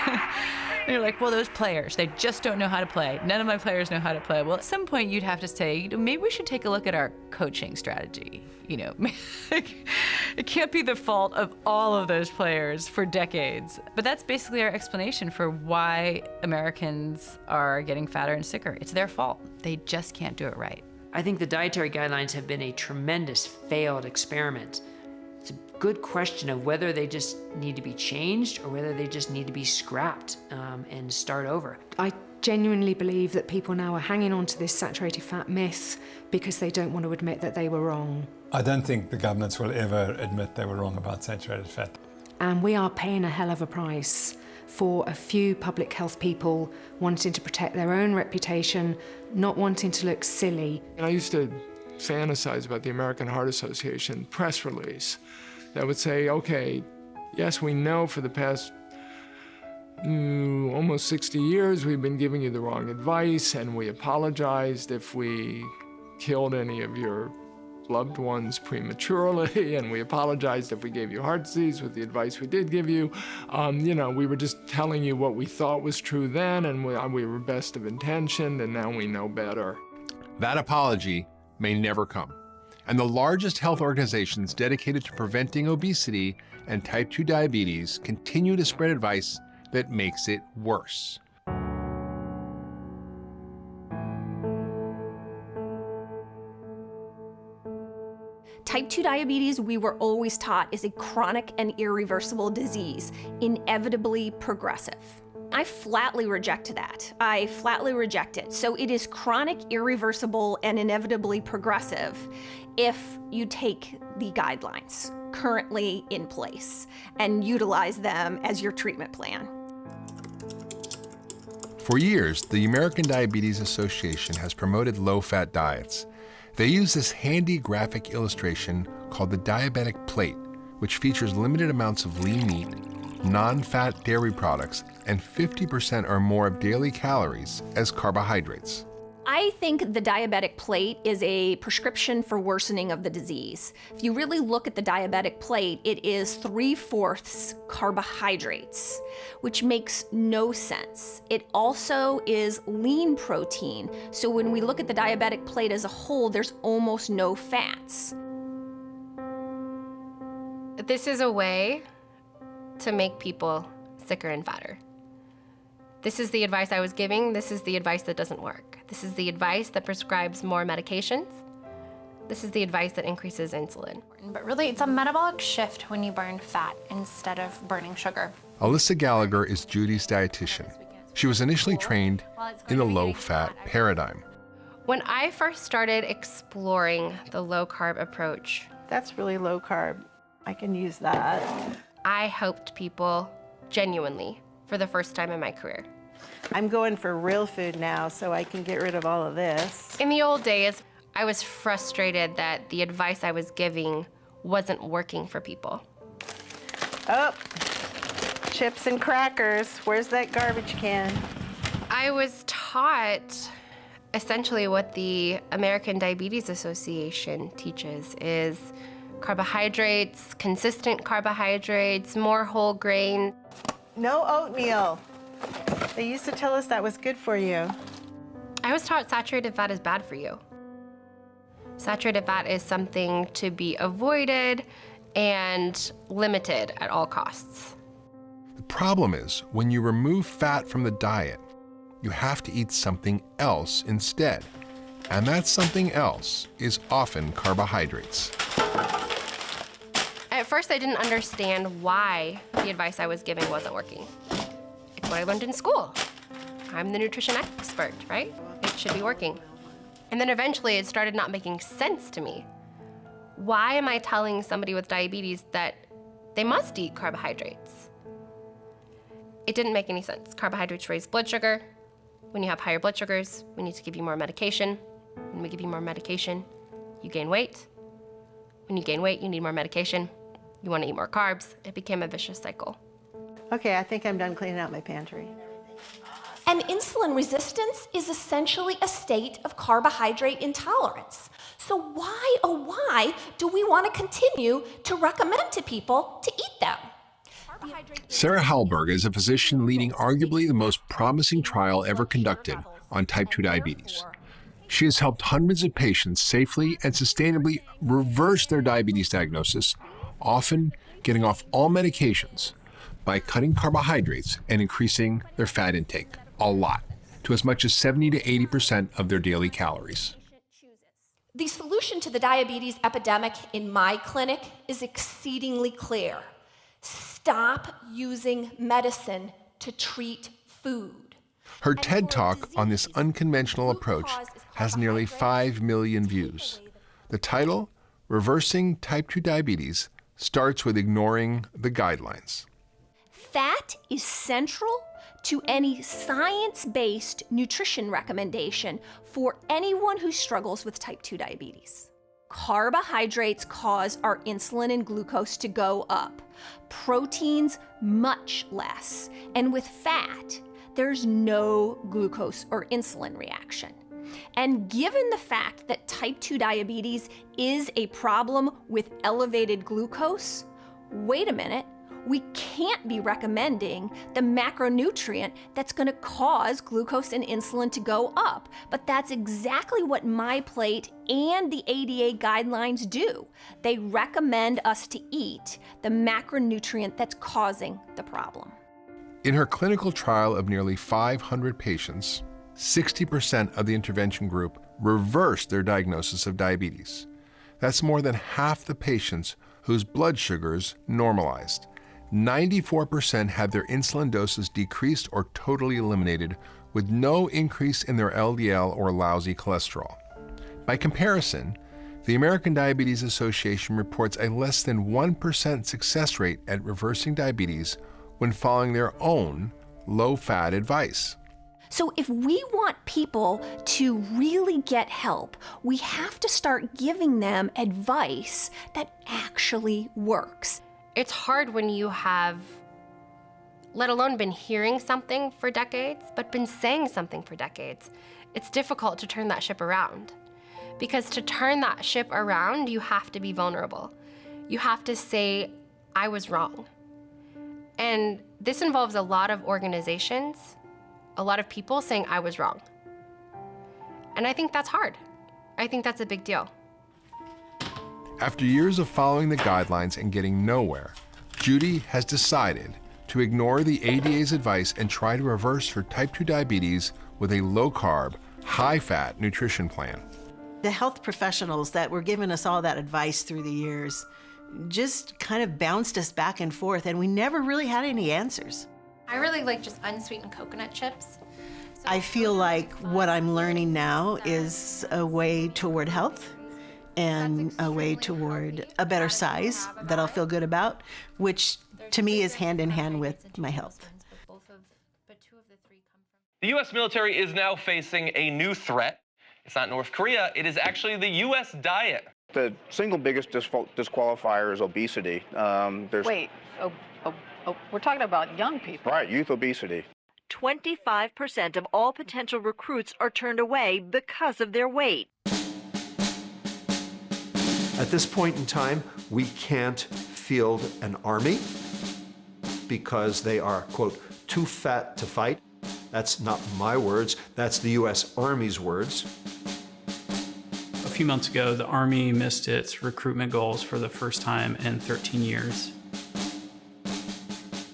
And you're like, well, those players, they just don't know how to play. None of my players know how to play. Well, at some point you'd have to say, maybe we should take a look at our coaching strategy. It can't be the fault of all of those players for decades. But that's basically our explanation for why Americans are getting fatter and sicker. It's their fault. They just can't do it right. I think the dietary guidelines have been a tremendous failed experiment. It's a good question of whether they just need to be changed or whether they just need to be scrapped and start over. I genuinely believe that people now are hanging on to this saturated fat myth because they don't want to admit that they were wrong. I don't think the governments will ever admit they were wrong about saturated fat. And we are paying a hell of a price for a few public health people wanting to protect their own reputation, not wanting to look silly. And I used to fantasize about the American Heart Association press release that would say, okay, yes, we know for the past almost 60 years we've been giving you the wrong advice, and we apologized if we killed any of your loved ones prematurely, and we apologized if we gave you heart disease with the advice we did give you. We were just telling you what we thought was true then, and we were best of intention, and now we know better. That apology may never come. And the largest health organizations dedicated to preventing obesity and type 2 diabetes continue to spread advice that makes it worse. Type 2 diabetes, we were always taught, is a chronic and irreversible disease, inevitably progressive. I flatly reject that. I flatly reject it. So it is chronic, irreversible, and inevitably progressive if you take the guidelines currently in place and utilize them as your treatment plan. For years, the American Diabetes Association has promoted low-fat diets. They use this handy graphic illustration called the diabetic plate, which features limited amounts of lean meat, non-fat dairy products, and 50% or more of daily calories as carbohydrates. I think the diabetic plate is a prescription for worsening of the disease. If you really look at the diabetic plate, it is 3/4 carbohydrates, which makes no sense. It also is lean protein. So when we look at the diabetic plate as a whole, there's almost no fats. This is a way to make people sicker and fatter. This is the advice I was giving. This is the advice that doesn't work. This is the advice that prescribes more medications. This is the advice that increases insulin. But really, it's a metabolic shift when you burn fat instead of burning sugar. Alyssa Gallagher is Judy's dietitian. She was initially trained in the low-fat paradigm. When I first started exploring the low-carb approach, that's really low carb. I can use that. I helped people genuinely for the first time in my career. I'm going for real food now, so I can get rid of all of this. In the old days, I was frustrated that the advice I was giving wasn't working for people. Oh, chips and crackers. Where's that garbage can? I was taught essentially what the American Diabetes Association teaches is carbohydrates, consistent carbohydrates, more whole grain. No oatmeal. They used to tell us that was good for you. I was taught saturated fat is bad for you. Saturated fat is something to be avoided and limited at all costs. The problem is, when you remove fat from the diet, you have to eat something else instead. And that something else is often carbohydrates. At first, I didn't understand why the advice I was giving wasn't working. It's what I learned in school. I'm the nutrition expert, right? It should be working. And then eventually, it started not making sense to me. Why am I telling somebody with diabetes that they must eat carbohydrates? It didn't make any sense. Carbohydrates raise blood sugar. When you have higher blood sugars, we need to give you more medication. When we give you more medication, you gain weight. When you gain weight, you need more medication. You want to eat more carbs. It became a vicious cycle. Okay, I think I'm done cleaning out my pantry. And insulin resistance is essentially a state of carbohydrate intolerance. So why, oh why, do we want to continue to recommend to people to eat them? Sarah Hallberg is a physician leading arguably the most promising trial ever conducted on type 2 diabetes. She has helped hundreds of patients safely and sustainably reverse their diabetes diagnosis, often getting off all medications by cutting carbohydrates and increasing their fat intake a lot, to as much as 70 to 80% of their daily calories. The solution to the diabetes epidemic in my clinic is exceedingly clear. Stop using medicine to treat food. Her TED Talk on this unconventional approach has nearly 5 million views. The title, Reversing Type 2 Diabetes, starts with ignoring the guidelines. Fat is central to any science-based nutrition recommendation for anyone who struggles with type 2 diabetes. Carbohydrates cause our insulin and glucose to go up. Proteins, much less. And with fat, there's no glucose or insulin reaction. And given the fact that type 2 diabetes is a problem with elevated glucose, wait a minute, we can't be recommending the macronutrient that's going to cause glucose and insulin to go up. But that's exactly what MyPlate and the ADA guidelines do. They recommend us to eat the macronutrient that's causing the problem. In her clinical trial of nearly 500 patients, 60% of the intervention group reversed their diagnosis of diabetes. That's more than half the patients whose blood sugars normalized. 94% had their insulin doses decreased or totally eliminated, with no increase in their LDL or lousy cholesterol. By comparison, the American Diabetes Association reports a less than 1% success rate at reversing diabetes when following their own low-fat advice. So if we want people to really get help, we have to start giving them advice that actually works. It's hard when you have, let alone been hearing something for decades, but been saying something for decades. It's difficult to turn that ship around. Because to turn that ship around, you have to be vulnerable. You have to say, I was wrong. And this involves a lot of organizations, a lot of people saying I was wrong. And I think that's hard. I think that's a big deal. After years of following the guidelines and getting nowhere, Judy has decided to ignore the ADA's advice and try to reverse her type 2 diabetes with a low-carb, high-fat nutrition plan. The health professionals that were giving us all that advice through the years just kind of bounced us back and forth, and we never really had any answers. I really like just unsweetened coconut chips. I feel like what I'm learning now is a way toward health and a way toward a better size that I'll feel good about, which to me is hand in hand with my health. The U.S. military is now facing a new threat. It's not North Korea, it is actually the U.S. diet. The single biggest disqualifier is obesity. Wait, we're talking about young people. Right, youth obesity. 25% of all potential recruits are turned away because of their weight. At this point in time, we can't field an army because they are, quote, too fat to fight. That's not my words, that's the U.S. Army's words. A few months ago, the Army missed its recruitment goals for the first time in 13 years.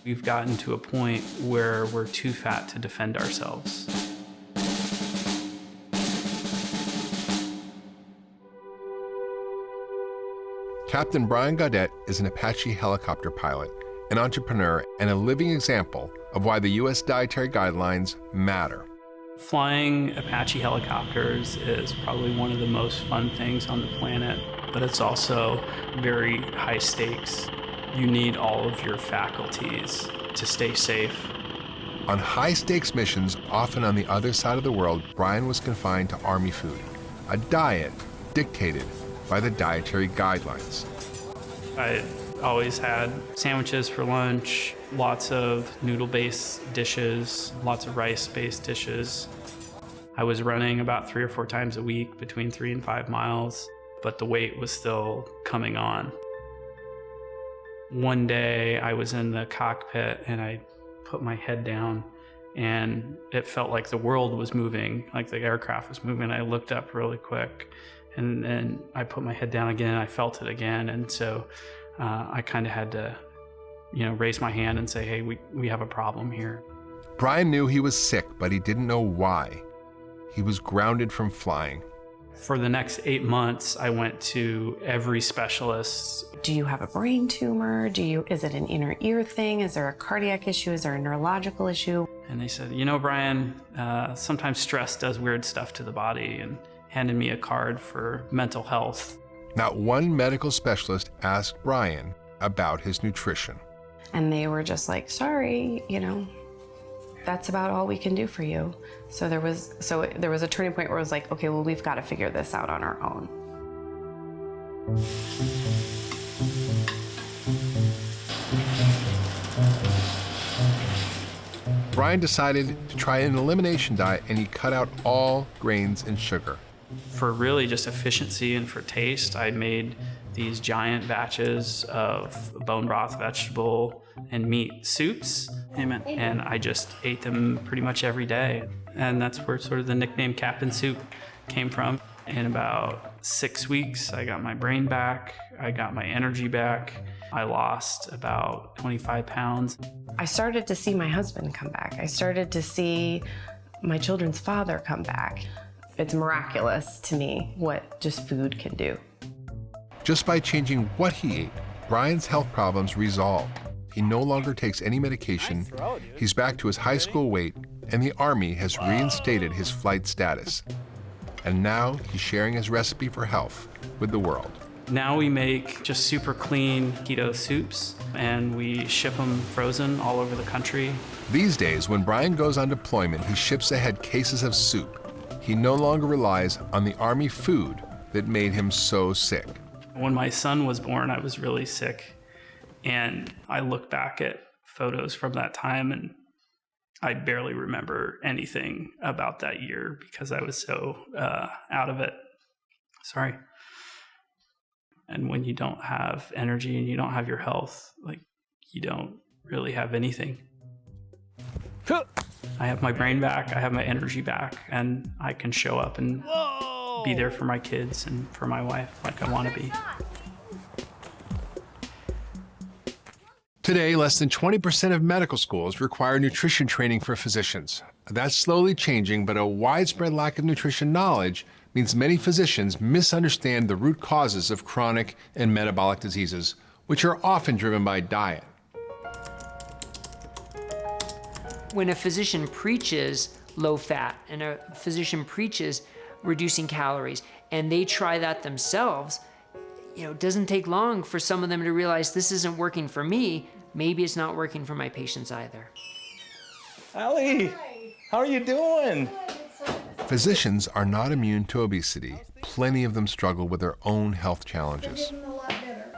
We've gotten to a point where we're too fat to defend ourselves. Captain Brian Gaudette is an Apache helicopter pilot, an entrepreneur, and a living example of why the U.S. dietary guidelines matter. Flying Apache helicopters is probably one of the most fun things on the planet, but it's also very high stakes. You need all of your faculties to stay safe. On high-stakes missions, often on the other side of the world, Brian was confined to Army food, a diet dictated by the dietary guidelines. I always had sandwiches for lunch, lots of noodle-based dishes, lots of rice-based dishes. I was running about 3 or 4 times a week, between 3 and 5 miles, but the weight was still coming on. One day I was in the cockpit and I put my head down and it felt like the world was moving, like the aircraft was moving. I looked up really quick and then I put my head down again and I felt it again. And so I kind of had to, raise my hand and say, hey, we have a problem here. Brian knew he was sick, but he didn't know why. He was grounded from flying. For the next 8 months, I went to every specialist. Do you have a brain tumor? Is it an inner ear thing? Is there a cardiac issue? Is there a neurological issue? And they said, Brian, sometimes stress does weird stuff to the body, and handed me a card for mental health. Not one medical specialist asked Brian about his nutrition. And they were just like, sorry, that's about all we can do for you. So there was a turning point where it was like, okay, well, we've got to figure this out on our own. Brian decided to try an elimination diet, and he cut out all grains and sugar. For really just efficiency and for taste, I made these giant batches of bone broth, vegetable, and meat soups. Amen. And I just ate them pretty much every day. And that's where sort of the nickname Captain Soup came from. In about 6 weeks, I got my brain back. I got my energy back. I lost about 25 pounds. I started to see my husband come back. I started to see my children's father come back. It's miraculous to me what just food can do. Just by changing what he ate, Brian's health problems resolved. He no longer takes any medication, he's back to his high school weight, and the Army has reinstated his flight status. And now he's sharing his recipe for health with the world. Now we make just super clean keto soups, and we ship them frozen all over the country. These days, when Brian goes on deployment, he ships ahead cases of soup. He no longer relies on the Army food that made him so sick. When my son was born, I was really sick, and I look back at photos from that time, and I barely remember anything about that year because I was so out of it. Sorry. And when you don't have energy and you don't have your health, like, you don't really have anything. I have my brain back, I have my energy back, and I can show up and be there for my kids and for my wife like I want to be. Today, less than 20% of medical schools require nutrition training for physicians. That's slowly changing, but a widespread lack of nutrition knowledge means many physicians misunderstand the root causes of chronic and metabolic diseases, which are often driven by diet. When a physician preaches low fat and a physician preaches reducing calories and they try that themselves, it doesn't take long for some of them to realize this isn't working for me. Maybe it's not working for my patients either. Allie, how are you doing? Physicians are not immune to obesity. Plenty of them struggle with their own health challenges.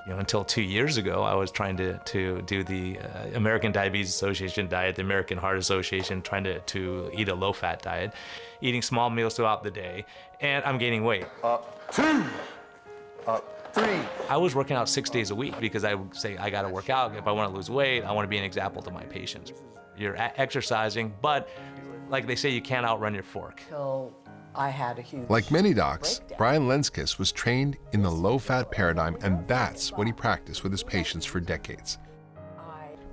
Until 2 years ago, I was trying to do the American Diabetes Association diet, the American Heart Association, trying to eat a low-fat diet, eating small meals throughout the day, and I'm gaining weight. Up 2, up 3. I was working out 6 days a week because I would say, I gotta work out. If I wanna lose weight, I wanna be an example to my patients. You're exercising, but like they say, you can't outrun your fork. So I had a huge Like many docs, Brian Lenskis was trained in the low-fat paradigm, and that's what he practiced with his patients for decades.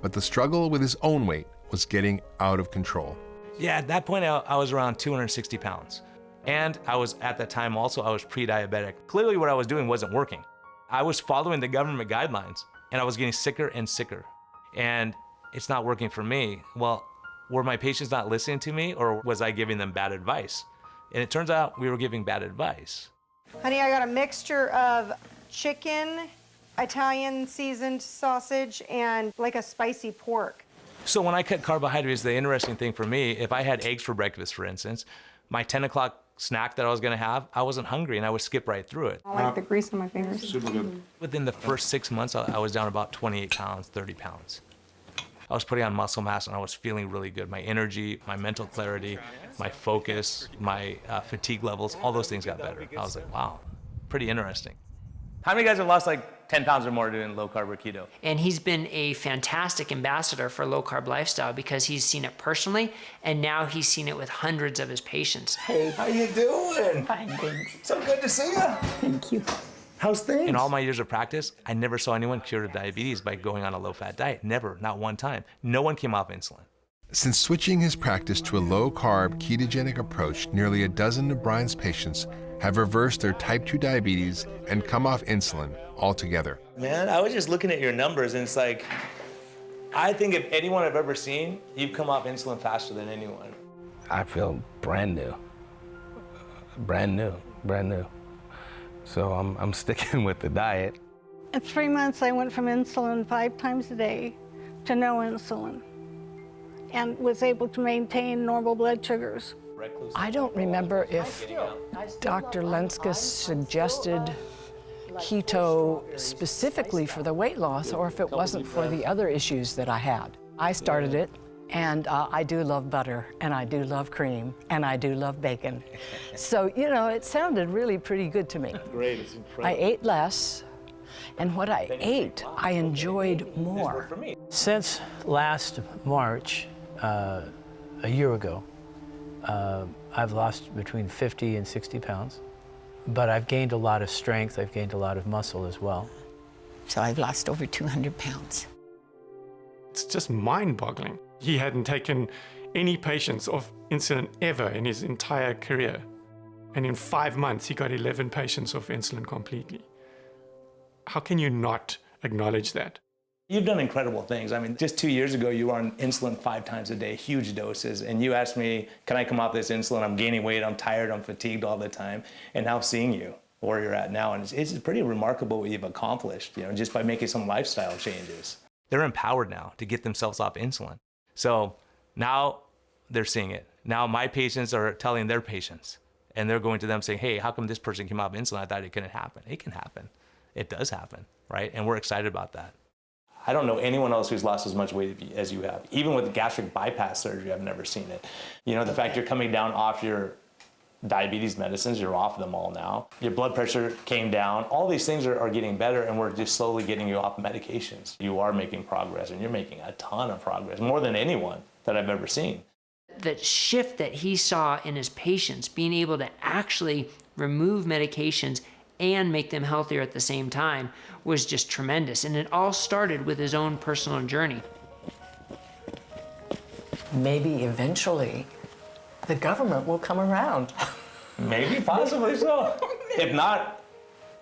But the struggle with his own weight was getting out of control. Yeah, at that point, I was around 260 pounds. And I was, at that time also, I was pre-diabetic. Clearly what I was doing wasn't working. I was following the government guidelines, and I was getting sicker and sicker. And it's not working for me. Well, were my patients not listening to me, or was I giving them bad advice? And it turns out we were giving bad advice. Honey, I got a mixture of chicken, Italian seasoned sausage, and like a spicy pork. So when I cut carbohydrates, the interesting thing for me, if I had eggs for breakfast, for instance, my 10 o'clock snack that I was gonna have, I wasn't hungry and I would skip right through it. I like the grease on my fingers. Super good. Within the first 6 months, I was down about 28 pounds, 30 pounds. I was putting on muscle mass and I was feeling really good. My energy, my mental clarity, my focus, my fatigue levels, all those things got better. I was like, wow, pretty interesting. How many guys have lost like 10 pounds or more doing low carb or keto? And he's been a fantastic ambassador for low carb lifestyle because he's seen it personally, and now he's seen it with hundreds of his patients. Hey, how you doing? Fine, thanks. So good to see you. Thank you. How's things? In all my years of practice, I never saw anyone cured of diabetes by going on a low-fat diet. Never, not one time. No one came off insulin. Since switching his practice to a low-carb, ketogenic approach, nearly a dozen of Brian's patients have reversed their type 2 diabetes and come off insulin altogether. Man, I was just looking at your numbers and it's like, I think if anyone I've ever seen, you've come off insulin faster than anyone. I feel brand new. Brand new, brand new. So I'm sticking with the diet. In 3 months, I went from insulin 5 times a day to no insulin and was able to maintain normal blood sugars. I don't remember if Dr. Lenskis suggested keto specifically for the weight loss or if it wasn't for the other issues that I had. I started it, and I do love butter, and I do love cream, and I do love bacon. So, it sounded really pretty good to me. Great, it's incredible. I ate less, and what I ate, I enjoyed more. Since last March, a year ago, I've lost between 50 and 60 pounds, but I've gained a lot of strength, I've gained a lot of muscle as well. So I've lost over 200 pounds. It's just mind-boggling. He hadn't taken any patients off insulin ever in his entire career. And in 5 months, he got 11 patients off insulin completely. How can you not acknowledge that? You've done incredible things. I mean, just 2 years ago, you were on insulin 5 times a day, huge doses, and you asked me, can I come off this insulin? I'm gaining weight, I'm tired, I'm fatigued all the time, and now seeing you where you're at now, and it's pretty remarkable what you've accomplished, just by making some lifestyle changes. They're empowered now to get themselves off insulin. So now they're seeing it. Now my patients are telling their patients, and they're going to them saying, hey, how come this person came off insulin? I thought it couldn't happen. It can happen. It does happen, right? And we're excited about that. I don't know anyone else who's lost as much weight as you have. Even with gastric bypass surgery, I've never seen it. The fact you're coming down off your diabetes medicines, you're off them all now. Your blood pressure came down. All these things are getting better, and we're just slowly getting you off medications. You are making progress, and you're making a ton of progress, more than anyone that I've ever seen. The shift that he saw in his patients, being able to actually remove medications and make them healthier at the same time, was just tremendous. And it all started with his own personal journey. Maybe eventually the government will come around. Maybe, possibly so. If not,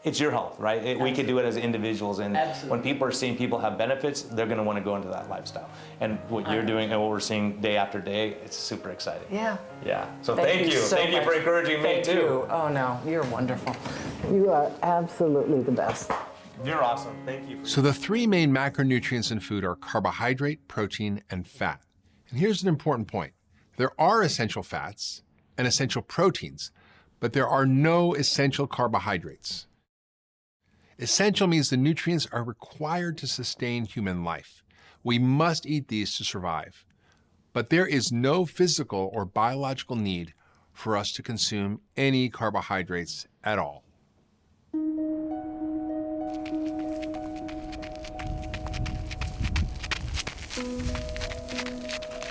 it's your health, right? We could do it as individuals, and when people are seeing people have benefits, they're going to want to go into that lifestyle. And what you're doing and what we're seeing day after day, it's super exciting. Yeah. Yeah. So thank you. Thank you for encouraging me too. You. Oh no, you're wonderful. You are absolutely the best. You're awesome. Thank you. So the 3 main macronutrients in food are carbohydrate, protein, and fat. And here's an important point. There are essential fats and essential proteins, but there are no essential carbohydrates. Essential means the nutrients are required to sustain human life. We must eat these to survive. But there is no physical or biological need for us to consume any carbohydrates at all.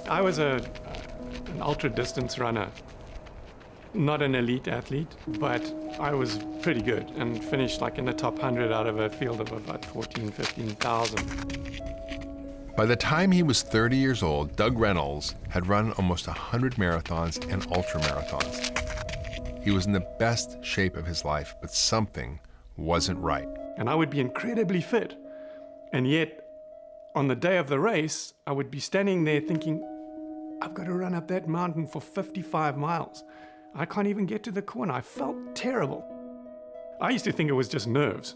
I was an ultra-distance runner. Not an elite athlete, but I was pretty good and finished like in the top 100 out of a field of about 15,000. By the time he was 30 years old, Doug Reynolds had run almost 100 marathons and ultramarathons. He was in the best shape of his life, but something wasn't right. And I would be incredibly fit. And yet, on the day of the race, I would be standing there thinking, I've got to run up that mountain for 55 miles. I can't even get to the corner. I felt terrible. I used to think it was just nerves.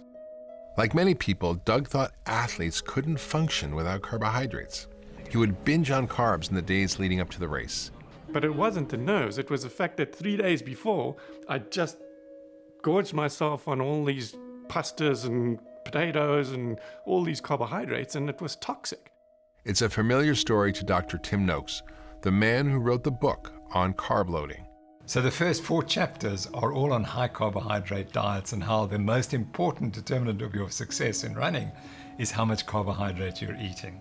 Like many people, Doug thought athletes couldn't function without carbohydrates. He would binge on carbs in the days leading up to the race. But it wasn't the nerves. It was the fact that 3 days before, I just gorged myself on all these pastas and potatoes and all these carbohydrates, and it was toxic. It's a familiar story to Dr. Tim Noakes, the man who wrote the book on carb loading. So the first 4 chapters are all on high carbohydrate diets and how the most important determinant of your success in running is how much carbohydrate you're eating.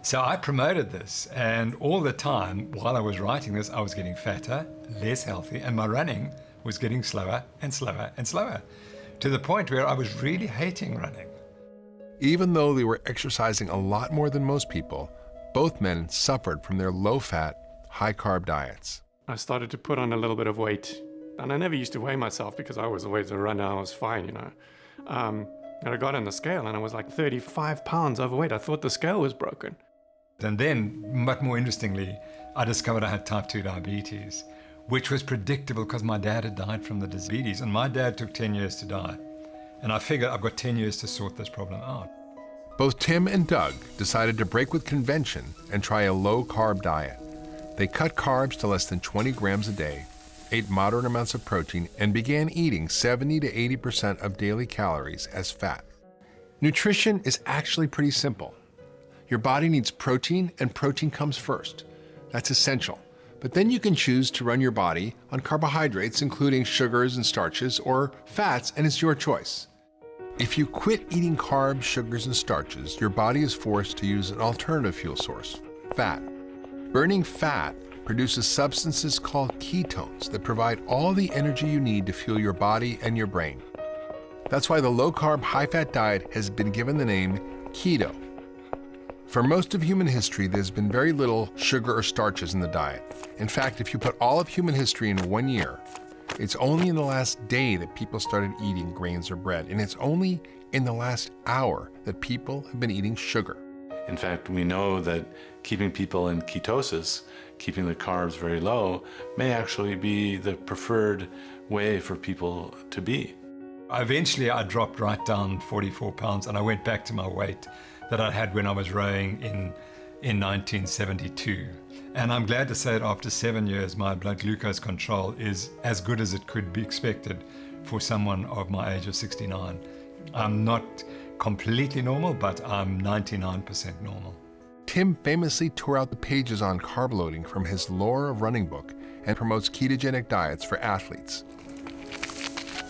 So I promoted this, and all the time while I was writing this, I was getting fatter, less healthy, and my running was getting slower and slower and slower, to the point where I was really hating running. Even though they were exercising a lot more than most people, both men suffered from their low-fat, high-carb diets. I started to put on a little bit of weight, and I never used to weigh myself because I was always a runner. I was fine, And I got on the scale, and I was like 35 pounds overweight. I thought the scale was broken. And then, much more interestingly, I discovered I had type 2 diabetes, which was predictable because my dad had died from the diabetes, and my dad took 10 years to die. And I figured I've got 10 years to sort this problem out. Both Tim and Doug decided to break with convention and try a low-carb diet. They cut carbs to less than 20 grams a day, ate moderate amounts of protein, and began eating 70 to 80% of daily calories as fat. Nutrition is actually pretty simple. Your body needs protein, and protein comes first. That's essential. But then you can choose to run your body on carbohydrates, including sugars and starches, or fats, and it's your choice. If you quit eating carbs, sugars, and starches, your body is forced to use an alternative fuel source, fat. Burning fat produces substances called ketones that provide all the energy you need to fuel your body and your brain. That's why the low-carb, high-fat diet has been given the name keto. For most of human history, there's been very little sugar or starches in the diet. In fact, if you put all of human history in 1 year, it's only in the last day that people started eating grains or bread, and it's only in the last hour that people have been eating sugar. In fact, we know that keeping people in ketosis, keeping the carbs very low, may actually be the preferred way for people to be. Eventually, I dropped right down 44 pounds and I went back to my weight that I had when I was rowing in 1972. And I'm glad to say that after 7 years, my blood glucose control is as good as it could be expected for someone of my age of 69. I'm not completely normal, but I'm 99% normal. Tim famously tore out the pages on carb loading from his Lore of Running book and promotes ketogenic diets for athletes.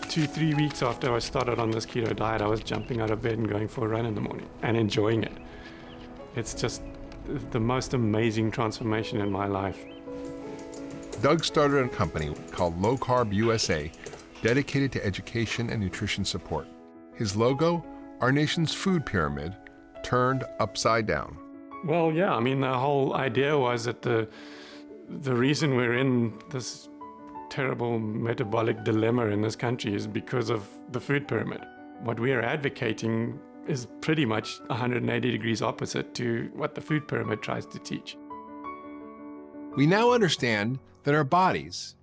2-3 weeks after I started on this keto diet, I was jumping out of bed and going for a run in the morning and enjoying it. It's just the most amazing transformation in my life. Doug started a company called Low Carb USA, dedicated to education and nutrition support. His logo, our nation's food pyramid, turned upside down. Well, yeah, I mean, the whole idea was that the reason we're in this terrible metabolic dilemma in this country is because of the food pyramid. What we are advocating is pretty much 180 degrees opposite to what the food pyramid tries to teach. We now understand that our bodies,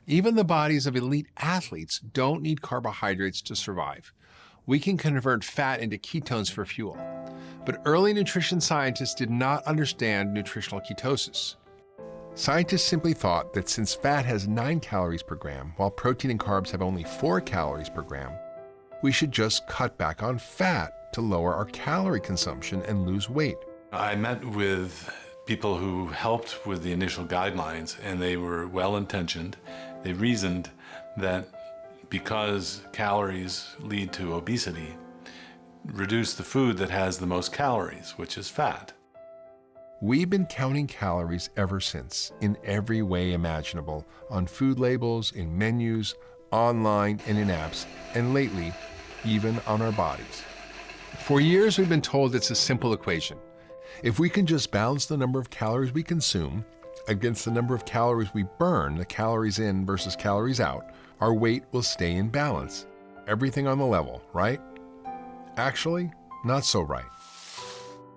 even the bodies of elite athletes, don't need carbohydrates to survive. We can convert fat into ketones for fuel. But early nutrition scientists did not understand nutritional ketosis. Scientists simply thought that since fat has 9 calories per gram, while protein and carbs have only 4 calories per gram, we should just cut back on fat to lower our calorie consumption and lose weight. I met with people who helped with the initial guidelines, and they were well-intentioned. They reasoned that because calories lead to obesity, reduce the food that has the most calories, which is fat. We've been counting calories ever since, in every way imaginable, on food labels, in menus, online, and in apps, and lately, even on our bodies. For years, we've been told it's a simple equation. If we can just balance the number of calories we consume against the number of calories we burn, the calories in versus calories out, our weight will stay in balance. Everything on the level, right? Actually, not so right.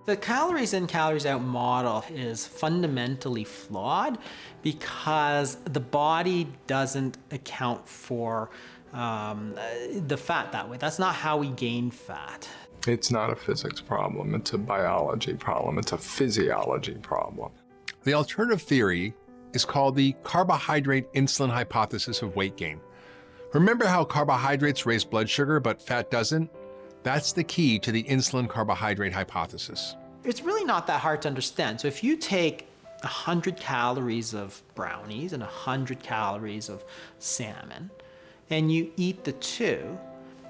The calories in, calories out model is fundamentally flawed because the body doesn't account for the fat that way. That's not how we gain fat. It's not a physics problem, it's a biology problem, it's a physiology problem. The alternative theory is called the carbohydrate insulin hypothesis of weight gain. Remember how carbohydrates raise blood sugar but fat doesn't? That's the key to the insulin carbohydrate hypothesis. It's really not that hard to understand. So if you take 100 calories of brownies and 100 calories of salmon, and you eat the two,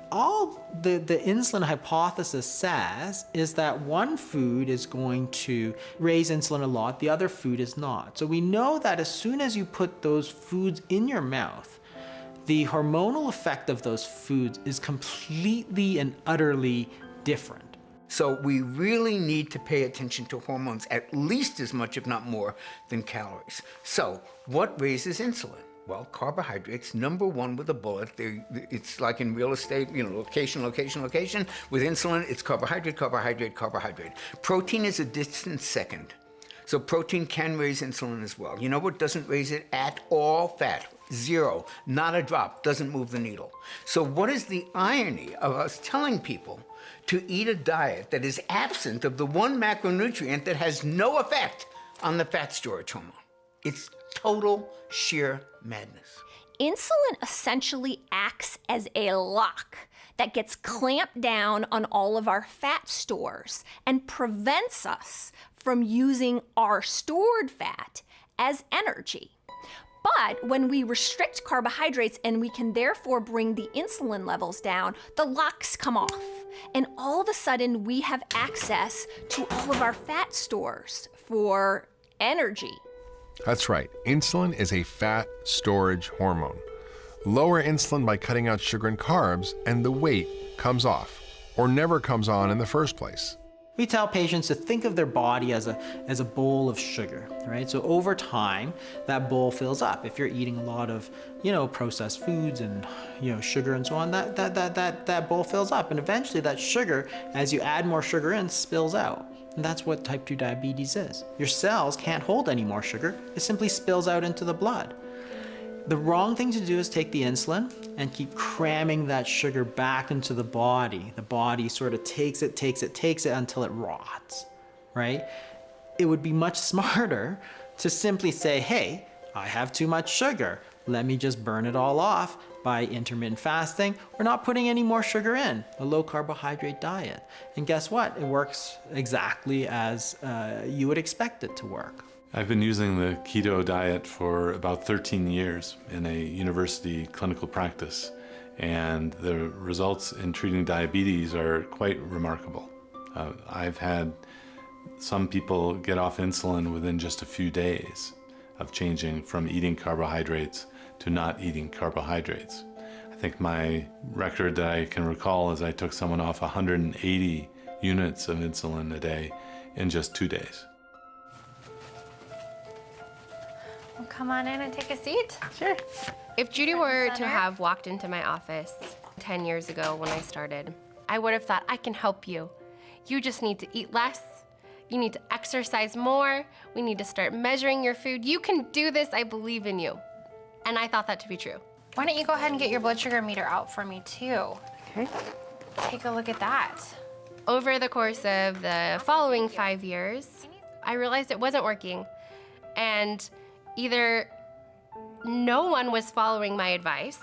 all the insulin hypothesis says is that one food is going to raise insulin a lot, the other food is not. So we know that as soon as you put those foods in your mouth, the hormonal effect of those foods is completely and utterly different. So we really need to pay attention to hormones at least as much, if not more, than calories. So what raises insulin? Well, carbohydrates, number one with a bullet. It's like in real estate, location, location, location. With insulin, it's carbohydrate, carbohydrate, carbohydrate. Protein is a distant second. So protein can raise insulin as well. You know what doesn't raise it at all? Fat. Zero. Not a drop. Doesn't move the needle. So what is the irony of us telling people to eat a diet that is absent of the one macronutrient that has no effect on the fat storage hormone? It's total sheer madness. Insulin essentially acts as a lock that gets clamped down on all of our fat stores and prevents us from using our stored fat as energy. But when we restrict carbohydrates and we can therefore bring the insulin levels down, the locks come off. And all of a sudden we have access to all of our fat stores for energy. That's right. Insulin is a fat storage hormone. Lower insulin by cutting out sugar and carbs, and the weight comes off, or never comes on in the first place. We tell patients to think of their body as a bowl of sugar, right? So over time, that bowl fills up. If you're eating a lot of, processed foods and, sugar and so on, that bowl fills up. And eventually that sugar, as you add more sugar in, spills out. And that's what type 2 diabetes is. Your cells can't hold any more sugar. It simply spills out into the blood. The wrong thing to do is take the insulin and keep cramming that sugar back into the body. The body sort of takes it until it rots, right? It would be much smarter to simply say, hey, I have too much sugar. Let me just burn it all off by intermittent fasting or not putting any more sugar in, a low carbohydrate diet. And guess what? It works exactly as you would expect it to work. I've been using the keto diet for about 13 years in a university clinical practice, and the results in treating diabetes are quite remarkable. I've had some people get off insulin within just a few days of changing from eating carbohydrates to not eating carbohydrates. I think my record that I can recall is I took someone off 180 units of insulin a day in just 2 days. Well, come on in and take a seat. Sure. If Judy were to have walked into my office 10 years ago when I started, I would have thought, I can help you. You just need to eat less. You need to exercise more. We need to start measuring your food. You can do this. I believe in you. And I thought that to be true. Why don't you go ahead and get your blood sugar meter out for me too? Okay. Take a look at that. Over the course of the following 5 years, I realized it wasn't working. And either no one was following my advice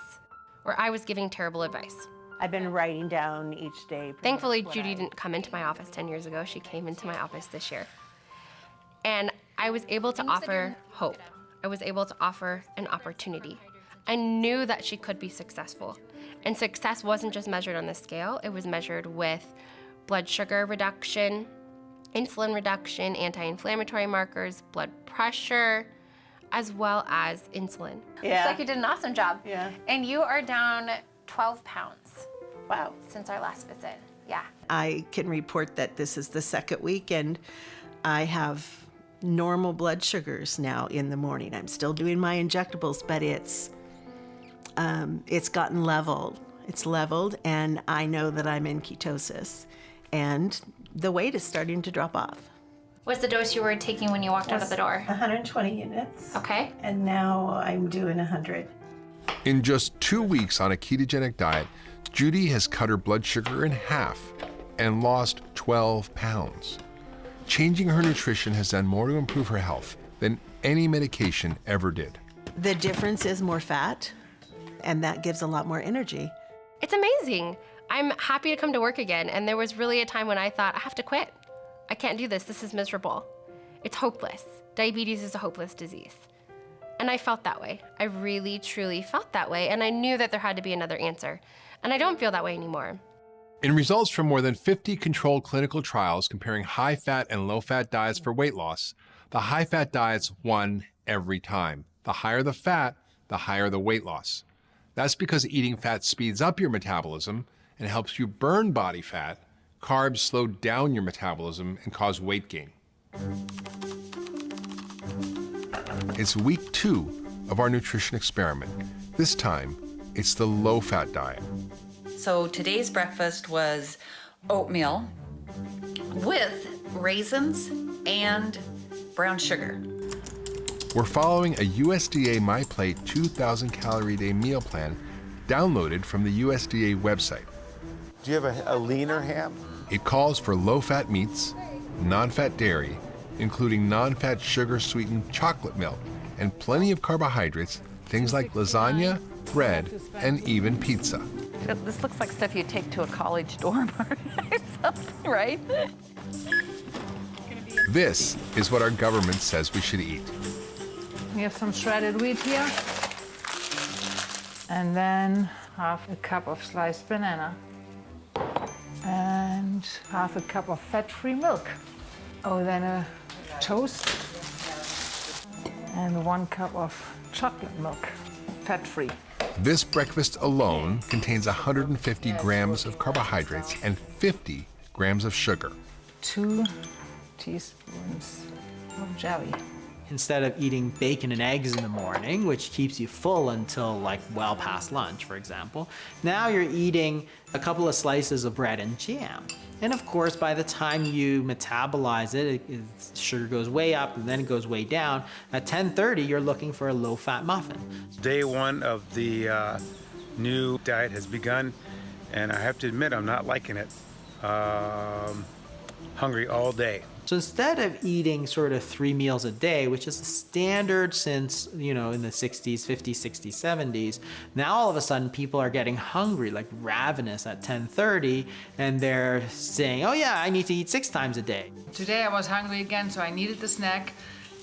or I was giving terrible advice. I've been writing down each day. Thankfully, Judy didn't come into my office 10 years ago. She came into my office this year. And I was able to offer hope. I was able to offer an opportunity. I knew that she could be successful. And success wasn't just measured on the scale, it was measured with blood sugar reduction, insulin reduction, anti-inflammatory markers, blood pressure, as well as insulin. Yeah. Looks like you did an awesome job. Yeah. And you are down 12 pounds. Wow. Since our last visit. Yeah. I can report that this is the second week and I have normal blood sugars now in the morning. I'm still doing my injectables, but it's gotten leveled. It's leveled and I know that I'm in ketosis and the weight is starting to drop off. What's the dose you were taking when you walked out of the door? 120 units. Okay. And now I'm doing 100. In just 2 weeks on a ketogenic diet, Judy has cut her blood sugar in half and lost 12 pounds. Changing her nutrition has done more to improve her health than any medication ever did. The difference is more fat, and that gives a lot more energy. It's amazing. I'm happy to come to work again, and there was really a time when I thought, I have to quit. I can't do this. This is miserable. It's hopeless. Diabetes is a hopeless disease. And I felt that way. I really, truly felt that way, and I knew that there had to be another answer. And I don't feel that way anymore. In results from more than 50 controlled clinical trials comparing high-fat and low-fat diets for weight loss, the high-fat diets won every time. The higher the fat, the higher the weight loss. That's because eating fat speeds up your metabolism and helps you burn body fat. Carbs slow down your metabolism and cause weight gain. It's week 2 of our nutrition experiment. This time, it's the low-fat diet. So today's breakfast was oatmeal with raisins and brown sugar. We're following a USDA MyPlate 2,000 calorie a day meal plan downloaded from the USDA website. Do you have a leaner ham? It calls for low-fat meats, non-fat dairy, including non-fat sugar-sweetened chocolate milk, and plenty of carbohydrates, things like lasagna, bread, and even pizza. This looks like stuff you take to a college dorm or something, right? This is what our government says we should eat. We have some shredded wheat here. And then half a cup of sliced banana. And half a cup of fat-free milk. Oh, then a toast. And 1 cup of chocolate milk, fat-free. This breakfast alone contains 150 grams of carbohydrates and 50 grams of sugar. 2 teaspoons of jelly. Instead of eating bacon and eggs in the morning, which keeps you full until like well past lunch, for example, now you're eating a couple of slices of bread and jam. And of course, by the time you metabolize it, sugar goes way up and then it goes way down. At 10:30, you're looking for a low-fat muffin. Day one of the new diet has begun, and I have to admit I'm not liking it. Hungry all day. So instead of eating sort of 3 meals a day, which is the standard since, in the 60s, 50s, 60s, 70s, now all of a sudden people are getting hungry, like ravenous at 10:30, and they're saying, oh yeah, I need to eat 6 times a day. Today I was hungry again, so I needed the snack,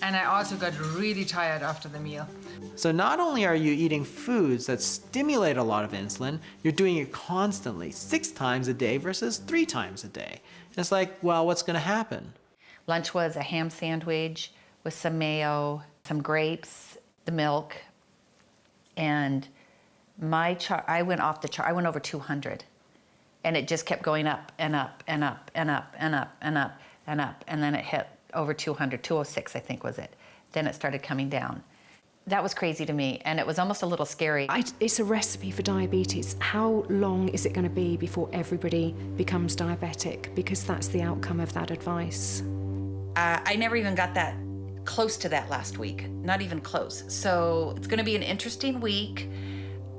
and I also got really tired after the meal. So not only are you eating foods that stimulate a lot of insulin, you're doing it constantly, 6 times a day versus 3 times a day. It's like, well, what's gonna happen? Lunch was a ham sandwich with some mayo, some grapes, the milk, and I went off the chart. I went over 200, and it just kept going up and up and up and up and up and up and up, and then it hit over 200, 206 I think was it. Then it started coming down. That was crazy to me, and it was almost a little scary. It's a recipe for diabetes. How long is it going to be before everybody becomes diabetic? Because that's the outcome of that advice. I never even got that close to that last week, not even close. So it's going to be an interesting week,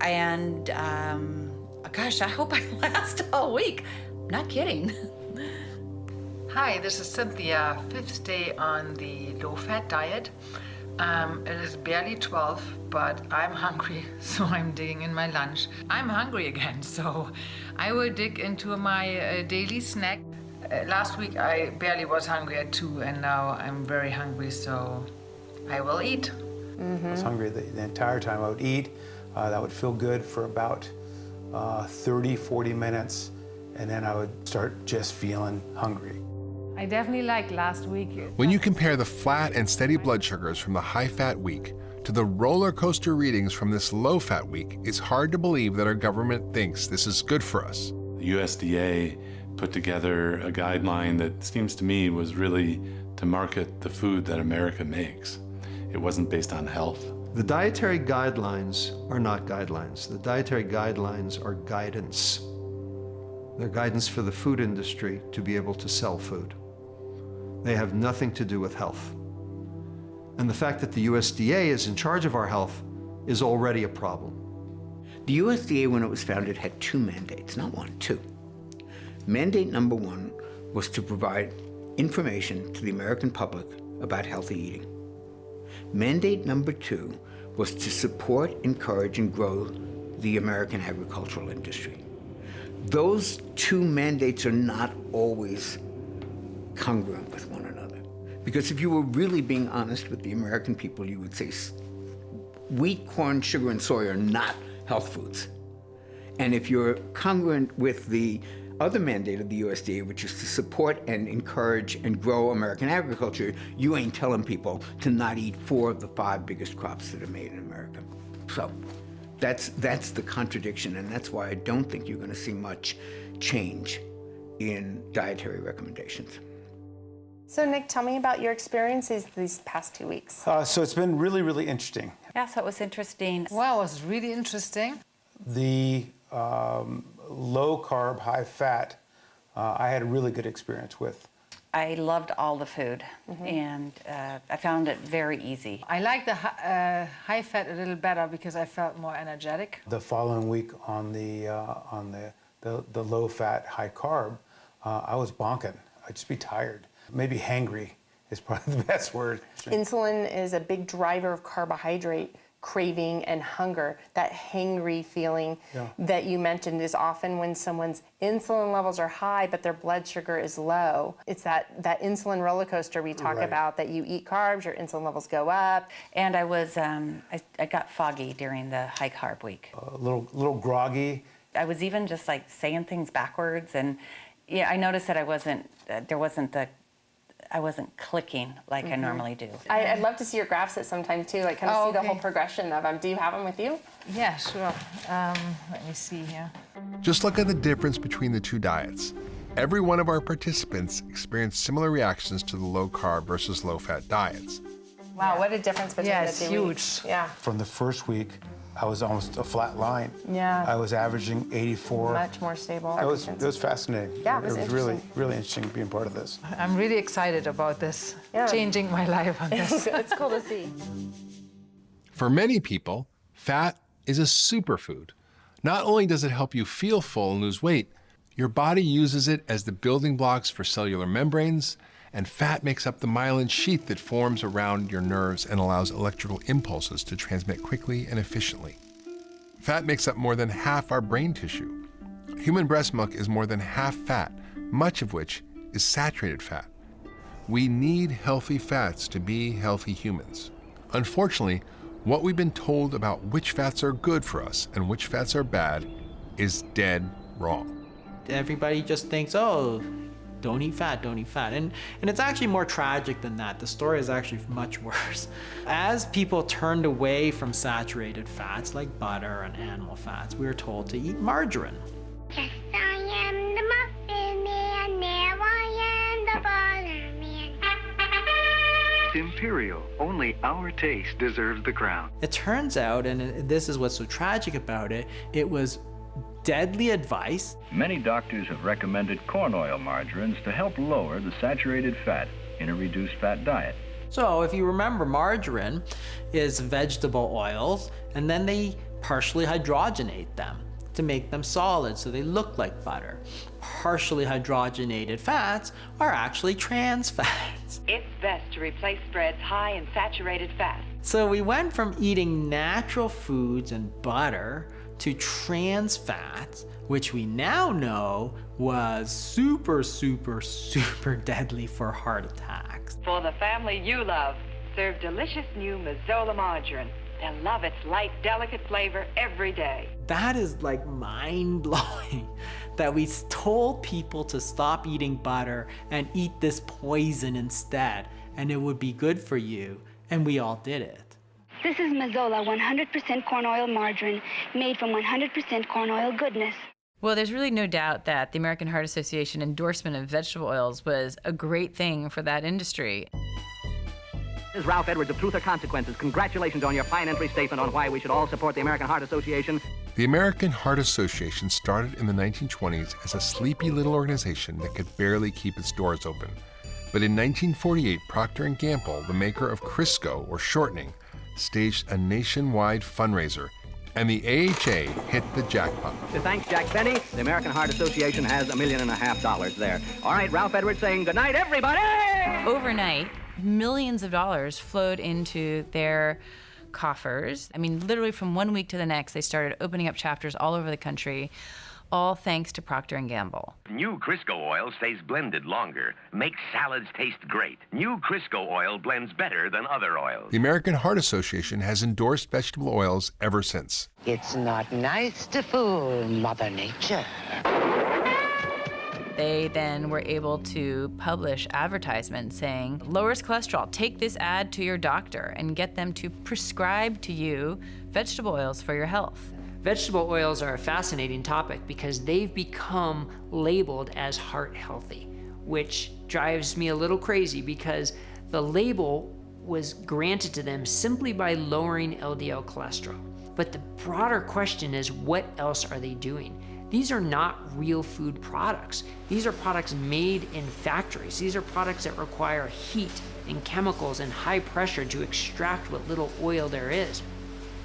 and gosh, I hope I last all week. Not kidding. Hi, this is Cynthia, 5th day on the low-fat diet. It is barely 12, but I'm hungry, so I'm digging in my lunch. I'm hungry again, so I will dig into my daily snack. Last week I barely was hungry at 2, and now I'm very hungry, so I will eat. I was hungry the entire time. I would eat. That would feel good for about 30, 40 minutes, and then I would start just feeling hungry. I definitely like last week. When you compare the flat and steady blood sugars from the high-fat week to the roller coaster readings from this low-fat week, it's hard to believe that our government thinks this is good for us. The USDA put together a guideline that seems to me was really to market the food that America makes. It wasn't based on health. The dietary guidelines are not guidelines. The dietary guidelines are guidance. They're guidance for the food industry to be able to sell food. They have nothing to do with health. And the fact that the USDA is in charge of our health is already a problem. The USDA, when it was founded, had 2 mandates, not 1, 2. Mandate number 1 was to provide information to the American public about healthy eating. Mandate number 2 was to support, encourage, and grow the American agricultural industry. Those 2 mandates are not always congruent with one another. Because if you were really being honest with the American people, you would say wheat, corn, sugar, and soy are not health foods. And if you're congruent with the other mandate of the USDA, which is to support and encourage and grow American agriculture, you ain't telling people to not eat 4 of the 5 biggest crops that are made in America. So that's the contradiction, and that's why I don't think you're going to see much change in dietary recommendations. So Nick, tell me about your experiences these past 2 weeks. So it's been really, really interesting. Yeah, so it was interesting. Wow, it was really interesting. The low-carb, high-fat, I had a really good experience with. I loved all the food, and I found it very easy. I like the high fat a little better because I felt more energetic. The following week on the low-fat, high-carb, I was bonking. I'd just be tired. Maybe hangry is probably the best word. Insulin is a big driver of carbohydrate craving and hunger. That hangry feeling that you mentioned is often when someone's insulin levels are high but their blood sugar is low. It's that insulin roller coaster we talk about, that you eat carbs, your insulin levels go up. And I was, I got foggy during the high carb week. A little groggy. I was even just like saying things backwards, and yeah, I noticed that I wasn't clicking like I normally do. I'd love to see your graphs at some time too, like kind of see the whole progression of them. Do you have them with you? Yeah, sure. Let me see here. Just look at the difference between the 2 diets. every one of our participants experienced similar reactions to the low-carb versus low-fat diets. Wow, what a difference between Yeah, the it's 2 huge. weeks. Yeah. From the first week, I was almost a flat line. Yeah. I was averaging 84. Much more stable. It was fascinating. Yeah, it was really, interesting. really interesting being part of this. I'm really excited about this, Yeah. changing my life on this. It's cool to see. For many people, fat is a superfood. Not only does it help you feel full and lose weight, your body uses it as the building blocks for cellular membranes, and fat makes up the myelin sheath that forms around your nerves and allows electrical impulses to transmit quickly and efficiently. Fat makes up more than half our brain tissue. Human breast milk is more than half fat, much of which is saturated fat. We need healthy fats to be healthy humans. Unfortunately, what we've been told about which fats are good for us and which fats are bad is dead wrong. Everybody just thinks, oh, don't eat fat, don't eat fat. And it's actually more tragic than that. The story is actually much worse. As people turned away from saturated fats like butter and animal fats, we were told to eat margarine. Yes, I am the muffin man, now I am the butter man. Imperial, only our taste deserves the crown. It turns out, and this is what's so tragic about it, it was deadly advice. Many doctors have recommended corn oil margarines to help lower the saturated fat in a reduced fat diet. So if you remember, margarine is vegetable oils, and then they partially hydrogenate them to make them solid so they look like butter. Partially hydrogenated fats are actually trans fats. It's best to replace spreads high in saturated fat. So we went from eating natural foods and butter to trans fats, which we now know was super, super, super deadly for heart attacks. For the family you love, serve delicious new Mazola margarine. They'll love its light, delicate flavor every day. That is like mind-blowing that we told people to stop eating butter and eat this poison instead, and it would be good for you, and we all did it. This is Mazola 100% corn oil margarine, made from 100% corn oil goodness. Well, there's really no doubt that the American Heart Association endorsement of vegetable oils was a great thing for that industry. This is Ralph Edwards of Truth or Consequences. Congratulations on your fine entry statement on why we should all support the American Heart Association. The American Heart Association started in the 1920s as a sleepy little organization that could barely keep its doors open. But in 1948, Procter & Gamble, the maker of Crisco, or shortening, staged a nationwide fundraiser, and the AHA hit the jackpot. Thanks, Jack Benny. The American Heart Association has $1.5 million there. All right, Ralph Edwards saying good night, everybody! Overnight, millions of dollars flowed into their coffers. I mean, literally from one week to the next, they started opening up chapters all over the country, all thanks to Procter & Gamble. New Crisco oil stays blended longer, makes salads taste great. New Crisco oil blends better than other oils. The American Heart Association has endorsed vegetable oils ever since. It's not nice to fool Mother Nature. They then were able to publish advertisements saying, lowers cholesterol, take this ad to your doctor and get them to prescribe to you vegetable oils for your health. Vegetable oils are a fascinating topic because they've become labeled as heart healthy, which drives me a little crazy because the label was granted to them simply by lowering LDL cholesterol. But the broader question is, what else are they doing? These are not real food products. These are products made in factories. These are products that require heat and chemicals and high pressure to extract what little oil there is.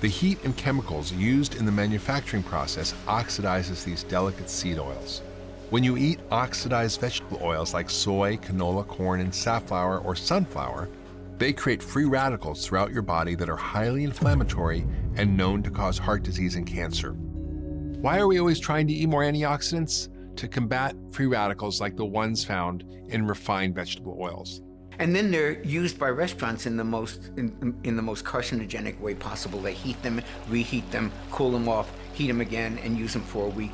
The heat and chemicals used in the manufacturing process oxidizes these delicate seed oils. When you eat oxidized vegetable oils like soy, canola, corn, and safflower or sunflower, they create free radicals throughout your body that are highly inflammatory and known to cause heart disease and cancer. Why are we always trying to eat more antioxidants? To combat free radicals like the ones found in refined vegetable oils. And then they're used by restaurants in the most carcinogenic way possible. They heat them, reheat them, cool them off, heat them again, and use them for a week.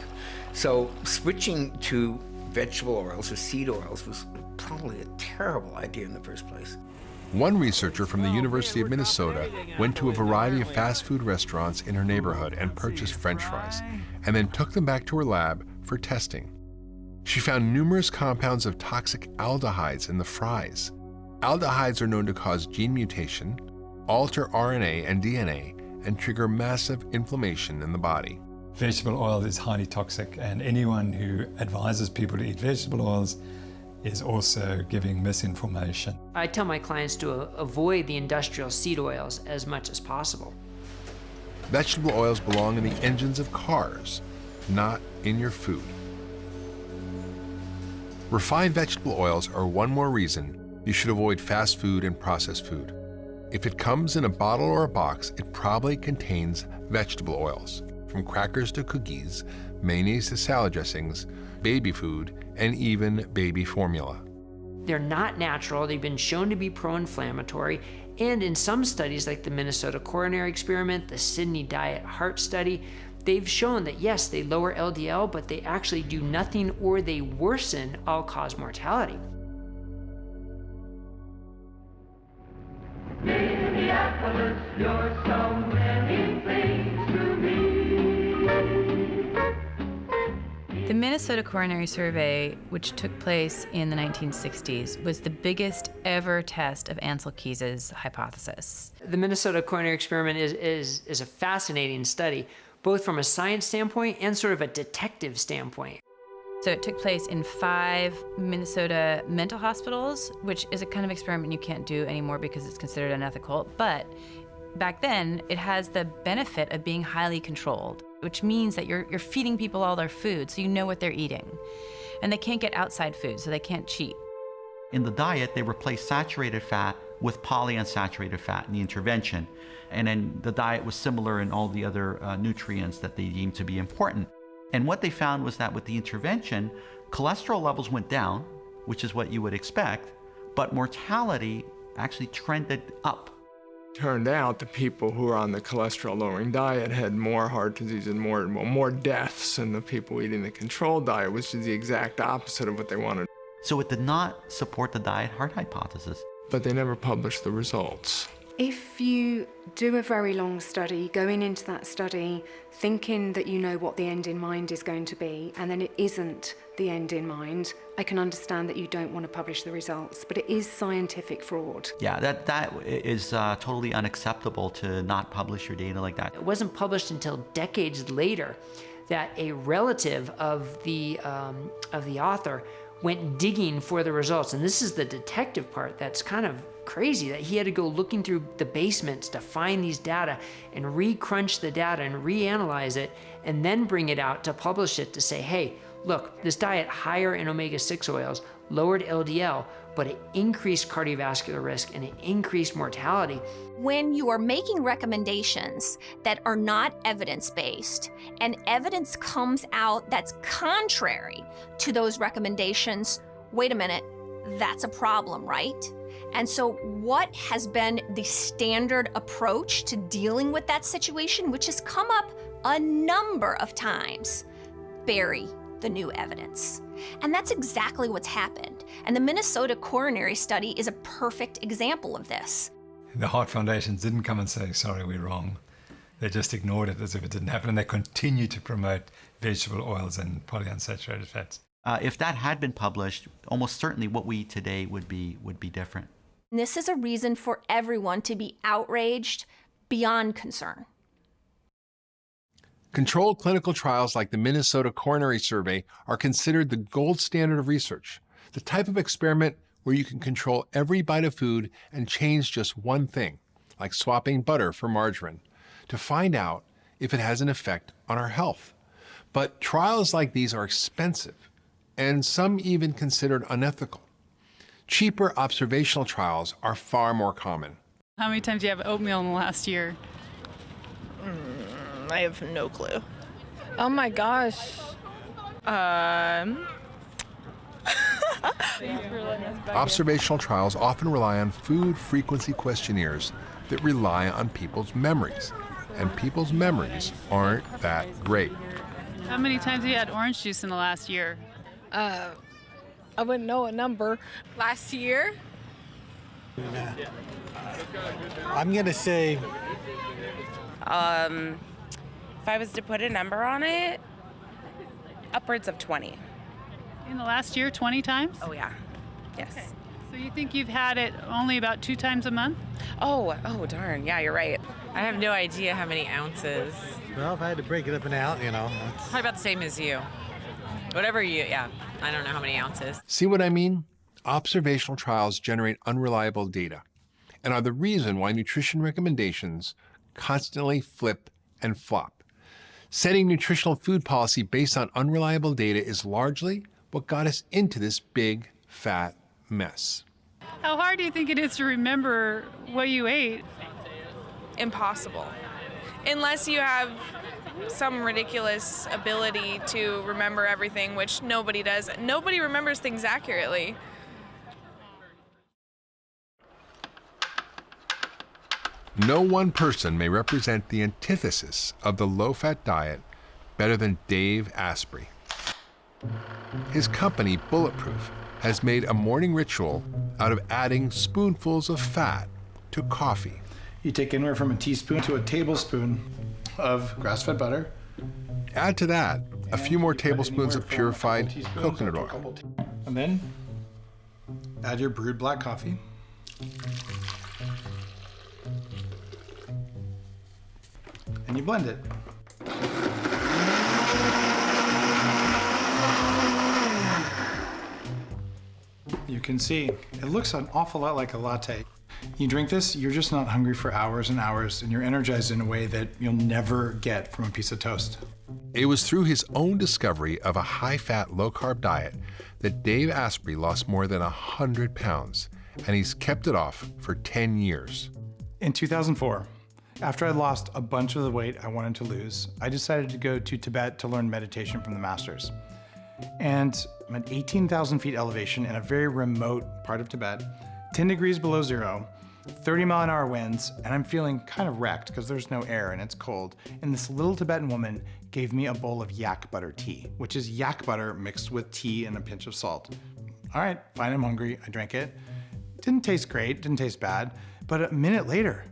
So switching to vegetable oils or seed oils was probably a terrible idea in the first place. One researcher from the University of Minnesota went to a variety of fast food restaurants in her neighborhood and purchased French fries, and then took them back to her lab for testing. She found numerous compounds of toxic aldehydes in the fries. Aldehydes are known to cause gene mutation, alter RNA and DNA, and trigger massive inflammation in the body. Vegetable oil is highly toxic, and anyone who advises people to eat vegetable oils is also giving misinformation. I tell my clients to avoid the industrial seed oils as much as possible. Vegetable oils belong in the engines of cars, not in your food. Refined vegetable oils are one more reason you should avoid fast food and processed food. If it comes in a bottle or a box, it probably contains vegetable oils, from crackers to cookies, mayonnaise to salad dressings, baby food, and even baby formula. They're not natural, they've been shown to be pro-inflammatory, and in some studies like the Minnesota coronary experiment, the Sydney diet heart study, they've shown that yes, they lower LDL, but they actually do nothing or they worsen all-cause mortality. Minneapolis, you're so many things to me. The Minnesota Coronary Survey, which took place in the 1960s, was the biggest ever test of Ansel Keys' hypothesis. The Minnesota coronary experiment is a fascinating study, both from a science standpoint and sort of a detective standpoint. So it took place in 5 Minnesota mental hospitals, which is a kind of experiment you can't do anymore because it's considered unethical. But back then, it has the benefit of being highly controlled, which means that you're feeding people all their food, so you know what they're eating. And they can't get outside food, so they can't cheat. In the diet, they replaced saturated fat with polyunsaturated fat in the intervention. And then the diet was similar in all the other nutrients that they deemed to be important. And what they found was that with the intervention, cholesterol levels went down, which is what you would expect, but mortality actually trended up. Turned out the people who were on the cholesterol-lowering diet had more heart disease and more deaths than the people eating the controlled diet, which is the exact opposite of what they wanted. So it did not support the diet heart hypothesis. But they never published the results. If you do a very long study, going into that study thinking that you know what the end in mind is going to be, and then it isn't the end in mind, I can understand that you don't want to publish the results, but it is scientific fraud. Yeah, that is totally unacceptable to not publish your data like that. It wasn't published until decades later that a relative of the author went digging for the results. And this is the detective part that's kind of crazy, that he had to go looking through the basements to find these data and re-crunch the data and reanalyze it and then bring it out to publish it to say, hey, look, this diet higher in omega-6 oils lowered LDL, but it increased cardiovascular risk and it increased mortality. When you are making recommendations that are not evidence-based and evidence comes out that's contrary to those recommendations, wait a minute, that's a problem, right? And so what has been the standard approach to dealing with that situation, which has come up a number of times? Bury the new evidence. And that's exactly what's happened. And the Minnesota coronary study is a perfect example of this. The Heart Foundations didn't come and say, sorry, we're wrong. They just ignored it as if it didn't happen, and they continue to promote vegetable oils and polyunsaturated fats. If that had been published, almost certainly what we eat today would be different. And this is a reason for everyone to be outraged beyond concern. Controlled clinical trials like the Minnesota Coronary Survey are considered the gold standard of research, the type of experiment where you can control every bite of food and change just one thing, like swapping butter for margarine, to find out if it has an effect on our health. But trials like these are expensive, and some even considered unethical. Cheaper observational trials are far more common. How many times do you have oatmeal in the last year? I have no clue. Oh my gosh. Observational trials often rely on food frequency questionnaires that rely on people's memories, and people's memories aren't that great. How many times have you had orange juice in the last year? I wouldn't know a number. Last year? I'm gonna say, if I was to put a number on it, upwards of 20. In the last year, 20 times? Oh, yeah. Yes. Okay. So you think you've had it only about 2 times a month? Oh, darn. Yeah, you're right. I have no idea how many ounces. Well, if I had to break it up and out, Probably about the same as you. Whatever yeah. I don't know how many ounces. See what I mean? Observational trials generate unreliable data and are the reason why nutrition recommendations constantly flip and flop. Setting nutritional food policy based on unreliable data is largely what got us into this big, fat mess. How hard do you think it is to remember what you ate? Impossible. Unless you have some ridiculous ability to remember everything, which nobody does. Nobody remembers things accurately. No one person may represent the antithesis of the low-fat diet better than Dave Asprey. His company, Bulletproof, has made a morning ritual out of adding spoonfuls of fat to coffee. You take anywhere from a teaspoon to a tablespoon of grass-fed butter. Add to that a few more tablespoons of purified coconut oil. And then add your brewed black coffee. And you blend it. You can see it looks an awful lot like a latte. You drink this, you're just not hungry for hours and hours, and you're energized in a way that you'll never get from a piece of toast. It was through his own discovery of a high-fat, low-carb diet that Dave Asprey lost more than 100 pounds, and he's kept it off for 10 years. In 2004, after I lost a bunch of the weight I wanted to lose, I decided to go to Tibet to learn meditation from the masters. And I'm at 18,000 feet elevation in a very remote part of Tibet, 10 degrees below zero, 30-mile-an-hour winds, and I'm feeling kind of wrecked because there's no air and it's cold. And this little Tibetan woman gave me a bowl of yak butter tea, which is yak butter mixed with tea and a pinch of salt. All right, fine, I'm hungry. I drank it. Didn't taste great, didn't taste bad, but a minute later,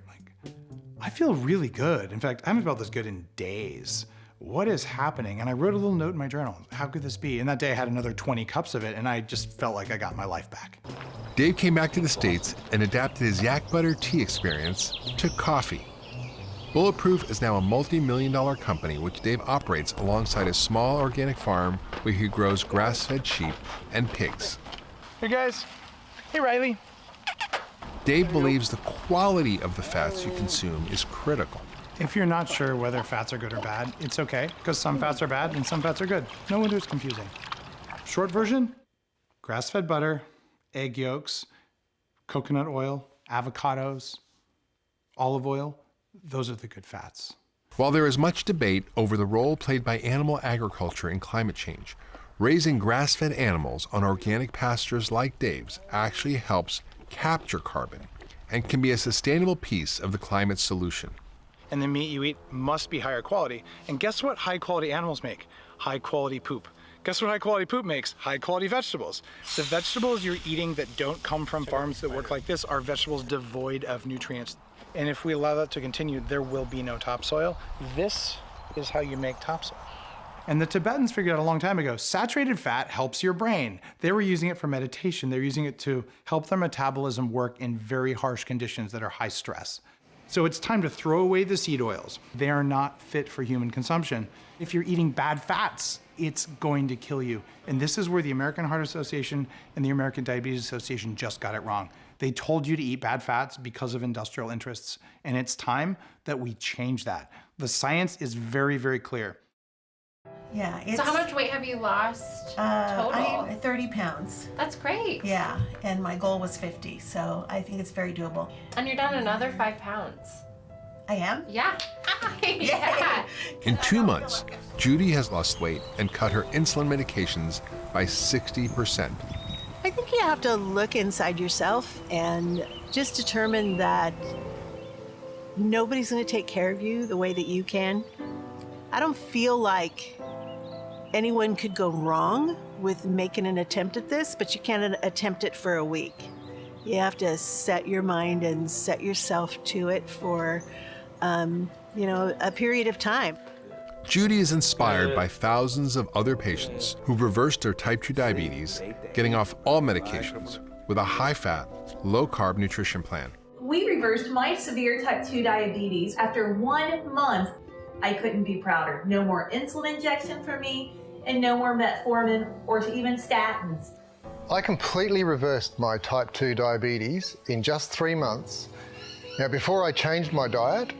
I feel really good. In fact, I haven't felt this good in days. What is happening? And I wrote a little note in my journal. How could this be? And that day I had another 20 cups of it, and I just felt like I got my life back. Dave came back to the States and adapted his yak butter tea experience to coffee. Bulletproof is now a multi-million-dollar company which Dave operates alongside a small organic farm where he grows grass-fed sheep and pigs. Hey guys. Hey Riley. Dave believes the quality of the fats you consume is critical. If you're not sure whether fats are good or bad, it's okay, because some fats are bad and some fats are good. No wonder it's confusing. Short version, grass-fed butter, egg yolks, coconut oil, avocados, olive oil, those are the good fats. While there is much debate over the role played by animal agriculture in climate change, raising grass-fed animals on organic pastures like Dave's actually helps capture carbon and can be a sustainable piece of the climate solution. And the meat you eat must be higher quality. And guess what high quality animals make? High quality poop. Guess what high quality poop makes? High quality vegetables. The vegetables you're eating that don't come from farms that work like this are vegetables devoid of nutrients. And if we allow that to continue, there will be no topsoil. This is how you make topsoil. And the Tibetans figured out a long time ago, saturated fat helps your brain. They were using it for meditation. They're using it to help their metabolism work in very harsh conditions that are high stress. So it's time to throw away the seed oils. They are not fit for human consumption. If you're eating bad fats, it's going to kill you. And this is where the American Heart Association and the American Diabetes Association just got it wrong. They told you to eat bad fats because of industrial interests. And it's time that we change that. The science is very, very clear. Yeah. So how much weight have you lost total? I'm 30 pounds. That's great. Yeah, and my goal was 50, so I think it's very doable. And you're down another 5 pounds. I am? Yeah. Yeah. In 2 months, Judy has lost weight and cut her insulin medications by 60%. I think you have to look inside yourself and just determine that nobody's going to take care of you the way that you can. I don't feel like anyone could go wrong with making an attempt at this, but you can't attempt it for a week. You have to set your mind and set yourself to it for, a period of time. Judy is inspired by thousands of other patients who've reversed their type 2 diabetes, getting off all medications with a high-fat, low-carb nutrition plan. We reversed my severe type 2 diabetes after 1 month. I couldn't be prouder. No more insulin injection for me, and no more metformin or even statins. I completely reversed my type 2 diabetes in just 3 months. Now, before I changed my diet,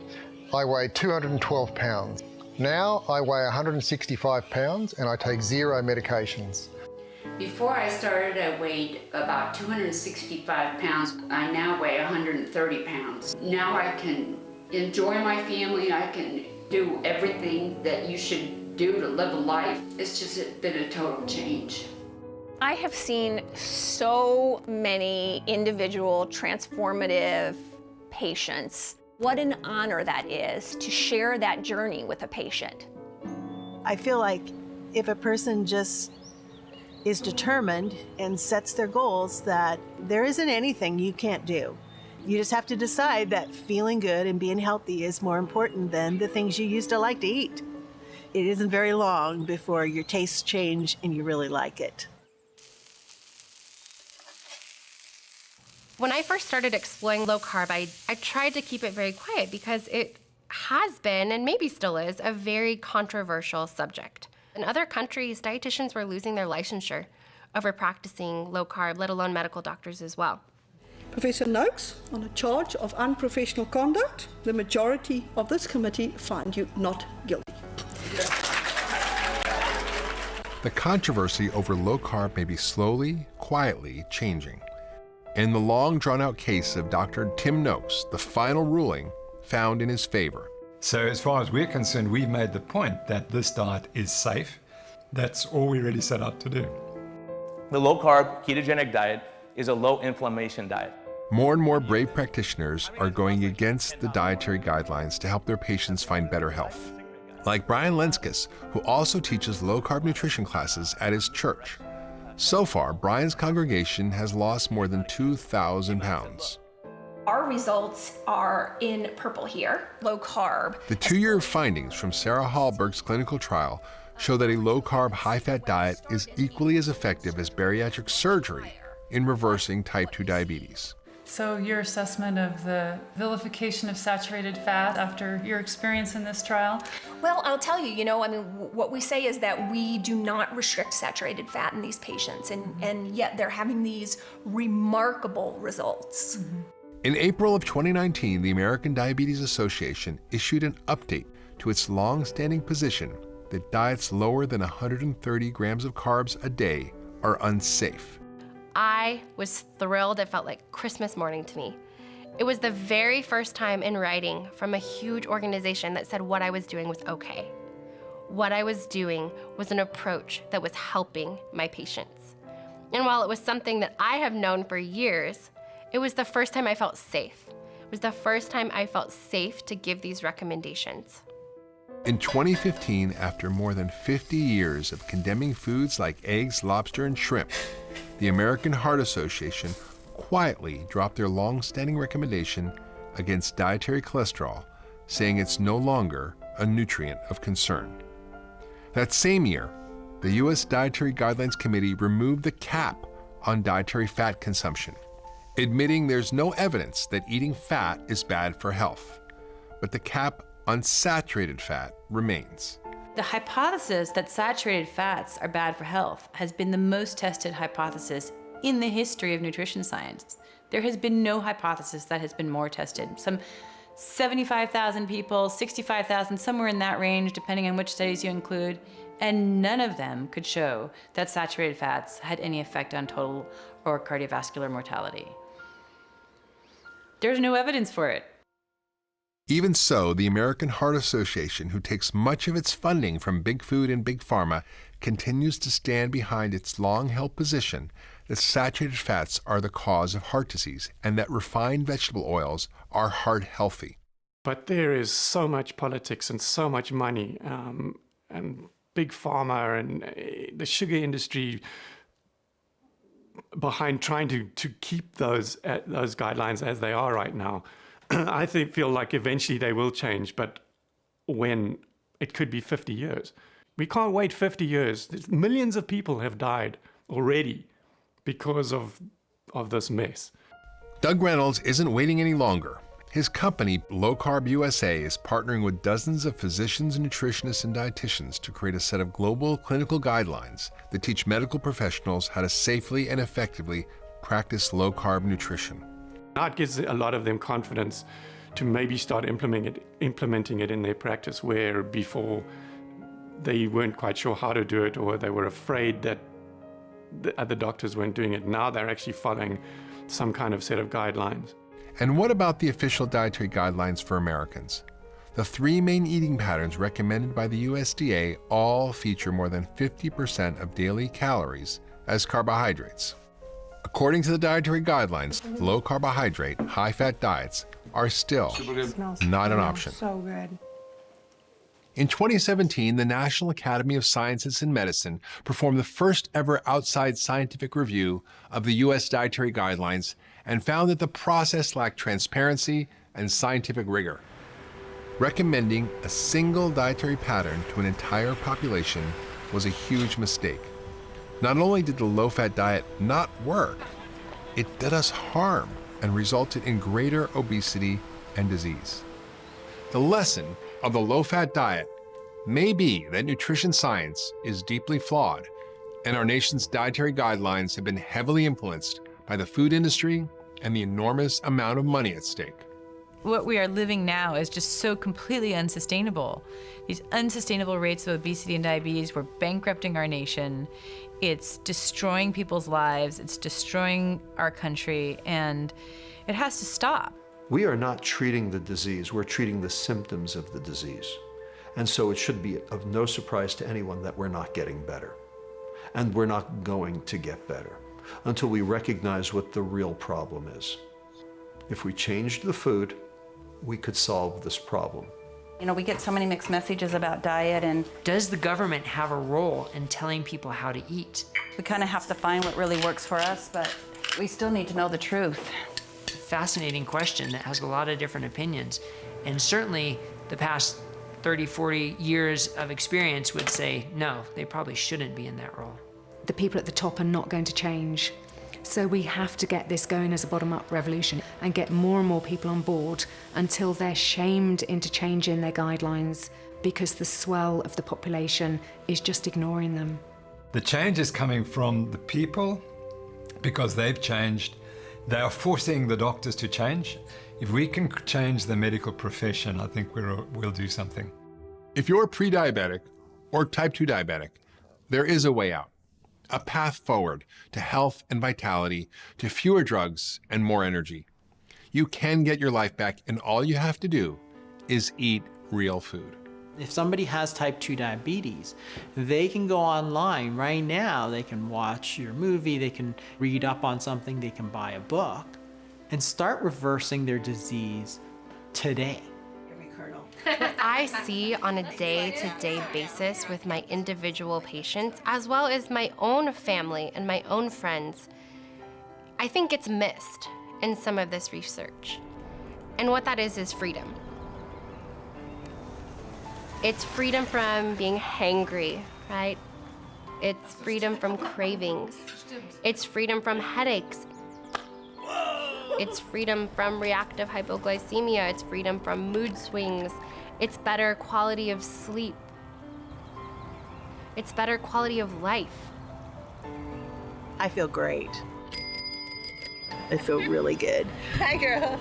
I weighed 212 pounds. Now I weigh 165 pounds and I take 0 medications. Before I started, I weighed about 265 pounds. I now weigh 130 pounds. Now I can enjoy my family. I can do everything that you should do to live a life. It's just been a total change. I have seen so many individual transformative patients. What an honor that is to share that journey with a patient. I feel like if a person just is determined and sets their goals, that there isn't anything you can't do. You just have to decide that feeling good and being healthy is more important than the things you used to like to eat. It isn't very long before your tastes change and you really like it. When I first started exploring low carb, I tried to keep it very quiet because it has been, and maybe still is, a very controversial subject. In other countries, dietitians were losing their licensure over practicing low carb, let alone medical doctors as well. Professor Noakes, on a charge of unprofessional conduct, the majority of this committee find you not guilty. The controversy over low carb may be slowly, quietly changing. In the long drawn-out case of Dr. Tim Noakes, the final ruling found in his favor. So as far as we're concerned, we've made the point that this diet is safe. That's all we really set out to do. The low-carb ketogenic diet is a low-inflammation diet. More and more brave practitioners are going against the dietary guidelines to help their patients find better health. Like Brian Lenskis, who also teaches low-carb nutrition classes at his church. So far, Brian's congregation has lost more than 2,000 pounds. Our results are in purple here, low carb. The 2-year findings from Sarah Hallberg's clinical trial show that a low-carb, high-fat diet is equally as effective as bariatric surgery in reversing type 2 diabetes. So your assessment of the vilification of saturated fat after your experience in this trial? Well, I'll tell you, what we say is that we do not restrict saturated fat in these patients, and yet they're having these remarkable results. In April of 2019, the American Diabetes Association issued an update to its long-standing position that diets lower than 130 grams of carbs a day are unsafe. I was thrilled. It felt like Christmas morning to me. It was the very first time in writing from a huge organization that said what I was doing was okay. What I was doing was an approach that was helping my patients. And while it was something that I have known for years, it was the first time I felt safe. It was the first time I felt safe to give these recommendations. In 2015, after more than 50 years of condemning foods like eggs, lobster, and shrimp, the American Heart Association quietly dropped their long-standing recommendation against dietary cholesterol, saying it's no longer a nutrient of concern. That same year, the U.S. Dietary Guidelines Committee removed the cap on dietary fat consumption, admitting there's no evidence that eating fat is bad for health. But the cap on saturated fat remains. The hypothesis that saturated fats are bad for health has been the most tested hypothesis in the history of nutrition science. There has been no hypothesis that has been more tested. Some 75,000 people, 65,000, somewhere in that range, depending on which studies you include, and none of them could show that saturated fats had any effect on total or cardiovascular mortality. There's no evidence for it. Even so, the American Heart Association, who takes much of its funding from big food and big pharma, continues to stand behind its long-held position that saturated fats are the cause of heart disease and that refined vegetable oils are heart healthy. But there is so much politics and so much money and big pharma and the sugar industry behind trying to keep those guidelines as they are right now. I feel like eventually they will change, but when it could be 50 years. We can't wait 50 years. Millions of people have died already because of this mess. Doug Reynolds isn't waiting any longer. His company, Low Carb USA, is partnering with dozens of physicians, nutritionists, and dietitians to create a set of global clinical guidelines that teach medical professionals how to safely and effectively practice low-carb nutrition. Now it gives a lot of them confidence to maybe start implementing it in their practice, where before they weren't quite sure how to do it, or they were afraid that the other doctors weren't doing it. Now they're actually following some kind of set of guidelines. And what about the official dietary guidelines for Americans? The 3 main eating patterns recommended by the USDA all feature more than 50% of daily calories as carbohydrates. According to the dietary guidelines, low carbohydrate, high fat diets are still not an option. So good. In 2017, the National Academy of Sciences and Medicine performed the first ever outside scientific review of the U.S. dietary guidelines and found that the process lacked transparency and scientific rigor. Recommending a single dietary pattern to an entire population was a huge mistake. Not only did the low-fat diet not work, it did us harm and resulted in greater obesity and disease. The lesson of the low-fat diet may be that nutrition science is deeply flawed, and our nation's dietary guidelines have been heavily influenced by the food industry and the enormous amount of money at stake. What we are living now is just so completely unsustainable. These unsustainable rates of obesity and diabetes, we're bankrupting our nation. It's destroying people's lives, it's destroying our country, and it has to stop. We are not treating the disease, we're treating the symptoms of the disease. And so it should be of no surprise to anyone that we're not getting better. And we're not going to get better until we recognize what the real problem is. If we changed the food, we could solve this problem. You know, we get so many mixed messages about diet, and does the government have a role in telling people how to eat? we kind of have to find what really works for us, but we still need to know the truth. Fascinating question that has a lot of different opinions. And certainly the past 30, 40 years of experience would say, no, they probably shouldn't be in that role. The people at the top are not going to change. So we have to get this going as a bottom-up revolution and get more and more people on board until they're shamed into changing their guidelines because the swell of the population is just ignoring them. The change is coming from the people because they've changed. They are forcing the doctors to change. If we can change the medical profession, I think we'll do something. If you're pre-diabetic or type 2 diabetic, there is a way out. A path forward to health and vitality, to fewer drugs and more energy. You can get your life back, and all you have to do is eat real food. If somebody has type 2 diabetes, they can go online right now, they can watch your movie, they can read up on something, they can buy a book, and start reversing their disease today. What I see on a day-to-day basis with my individual patients, as well as my own family and my own friends, I think it's missed in some of this research. And what that is freedom. It's freedom from being hangry, right? It's freedom from cravings. It's freedom from headaches. It's freedom from reactive hypoglycemia. It's freedom from mood swings. It's better quality of sleep. It's better quality of life. I feel great. I feel really good. Hi, girl.